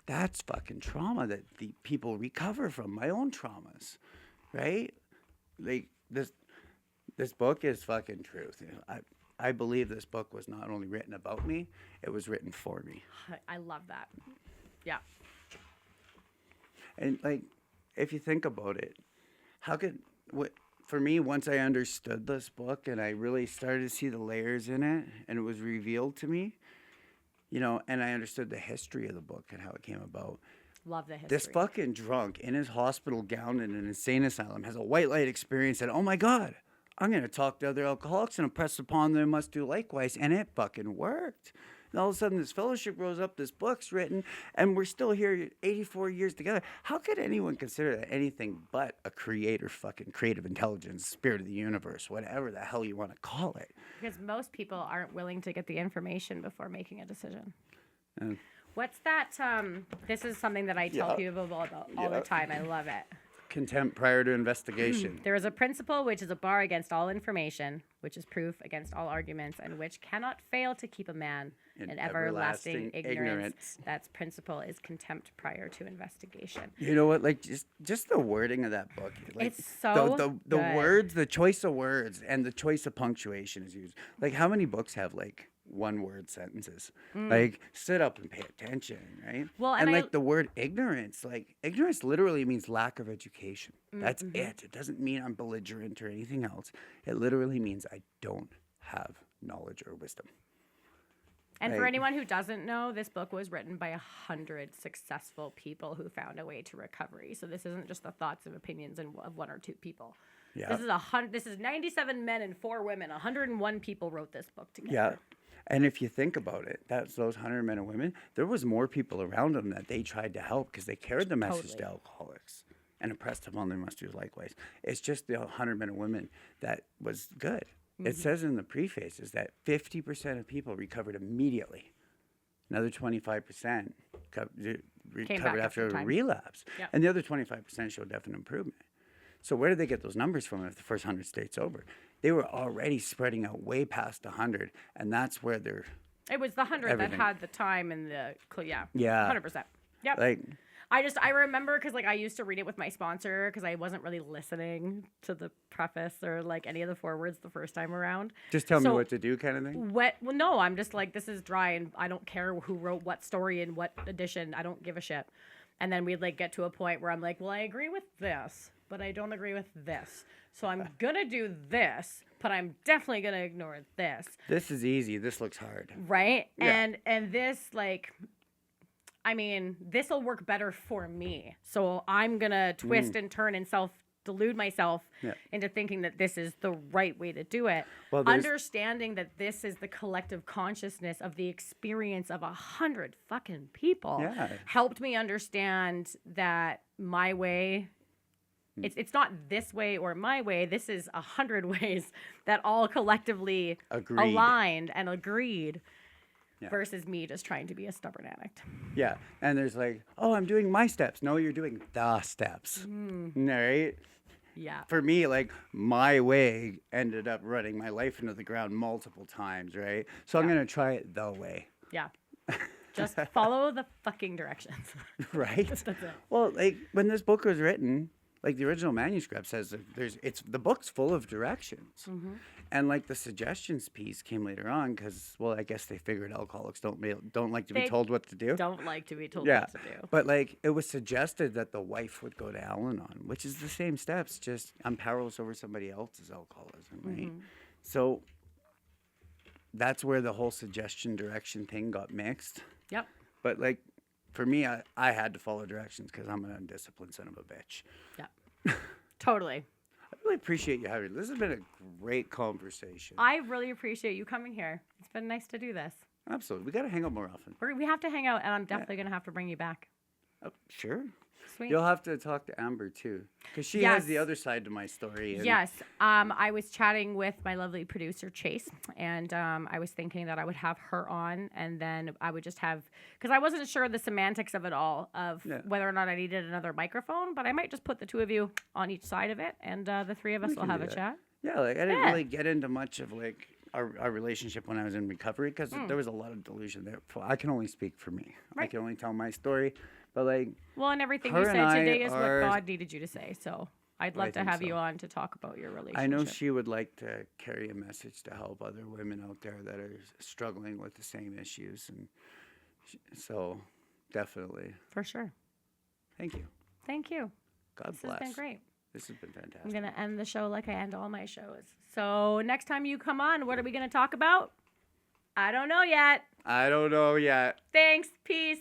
That's fucking trauma that the people recover from. My own traumas, right? Like, this book is fucking truth. You know, I believe this book was not only written about me, it was written for me. I love that. Yeah. And like, if you think about it, for me, once I understood this book and I really started to see the layers in it and it was revealed to me, you know, and I understood the history of the book and how it came about. Love the history. This fucking drunk in his hospital gown in an insane asylum has a white light experience and, oh my God, I'm going to talk to other alcoholics and impress upon them must do likewise. And it fucking worked. And all of a sudden, this fellowship rose up, this book's written, and we're still here 84 years together. How could anyone consider that anything but a fucking creative intelligence, spirit of the universe, whatever the hell you want to call it? Because most people aren't willing to get the information before making a decision. And What's that? This is something that I tell people about all the time. I love it. contempt prior to investigation. There is a principle which is a bar against all information, which is proof against all arguments, and which cannot fail to keep a man in everlasting ignorance. That principle is contempt prior to investigation. You know what? Like just the wording of that book. Like, It's so the good. words, the choice of words, and the choice of punctuation is used. Like, how many books have like one-word sentences? Like, sit up and pay attention, right? Well, and and like the word ignorance, like ignorance literally means lack of education. That's it. It doesn't mean I'm belligerent or anything else. It literally means I don't have knowledge or wisdom. And for Like, anyone who doesn't know, this book was written by 100 successful people who found a way to recovery. So this isn't just the thoughts and opinions of one or two people. yeah, This is 100. This is 97 men and 4 women. 101 people wrote this book together. yeah. And if you think about it, that's those 100 men and women. There was more people around them that they tried to help because they carried the message Totally. to alcoholics and impressed upon them must do likewise. It's just the 100 men and women that was good. It says in the preface is that 50% of people recovered immediately. Another 25% recovered after a time. relapse. Yep. And the other 25% showed definite improvement. So where did they get those numbers from if the first 100 stayed sober? They were already spreading out way past 100, and that's where they're It was the 100 Everything. that had the time and the yeah. Yeah. 100%. Yep. like, I remember because I used to read it with my sponsor because I wasn't really listening to the preface or like any of the forewords the first time around. just tell me So- what to do kind of thing. Well, no, I'm just like, this is dry and I don't care who wrote what story and what edition. I don't give a shit. And then we'd like get to a point where I'm like, well, I agree with this, but I don't agree with this. So I'm going to do this, but I'm definitely going to ignore this. This is easy. This looks hard. Right? Yeah. And this like, I mean, this will work better for me. So I'm going to twist and turn and delude myself Yeah. into thinking that this is the right way to do it. Well, there's- Understanding that this is the collective consciousness of the experience of 100 fucking people Yeah. helped me understand that my way. It's not this way or my way. This is 100 ways that all collectively Agreed. aligned and agreed. Yeah. Versus me just trying to be a stubborn addict. Yeah. And there's like, oh, I'm doing my steps. No, you're doing the steps. Right? Yeah. For me, like, my way ended up running my life into the ground multiple times, right? So I'm Yeah. going to try it the way. Yeah. Just follow the fucking directions. Right? That's it. Well, like, when this book was written, like, the original manuscript says that the book's full of directions. And, like, the suggestions piece came later on because, well, I guess they figured alcoholics don't like to be They told what to do. Don't like to be told Yeah. what to do. But, like, it was suggested that the wife would go to Al-Anon, which is the same steps, just I'm powerless over somebody else's alcoholism, right? So that's where the whole suggestion direction thing got mixed. Yep. But, like, for me, I had to follow directions because I'm an undisciplined son of a bitch. Yeah. Totally. I really appreciate you having this. Has been a great conversation. I really appreciate you coming here. It's been nice to do this. Absolutely. We got to hang out more often. We have to hang out, and I'm definitely going to have to bring you back. Sure. Sweet. You'll have to talk to Amber, too, because she has the Yes. other side to my story. And Yes. I was chatting with my lovely producer, Chase, and I was thinking that I would have her on, and then I would just have, because I wasn't sure the semantics of it all, of Yeah. whether or not I needed another microphone, but I might just put the two of you on each side of it, and the three of us will can have do a that. chat. Yeah, like I didn't Yeah. really get into much of like our relationship when I was in recovery because there was a lot of delusion there. I can only speak for me. I Right. can only tell my story. But like, Well, and everything Her you and said I today is are- what God needed you to say, so I'd love to think have you so. on to talk about your relationship. I know she would like to carry a message to help other women out there that are struggling with the same issues, and so definitely, For sure. thank you. Thank you. God This bless. has been great. This has been I'm fantastic. going to end the show like I end all my shows. So next time you come on, what are we going to talk about? I don't know yet. I don't know yet. Thanks. Peace.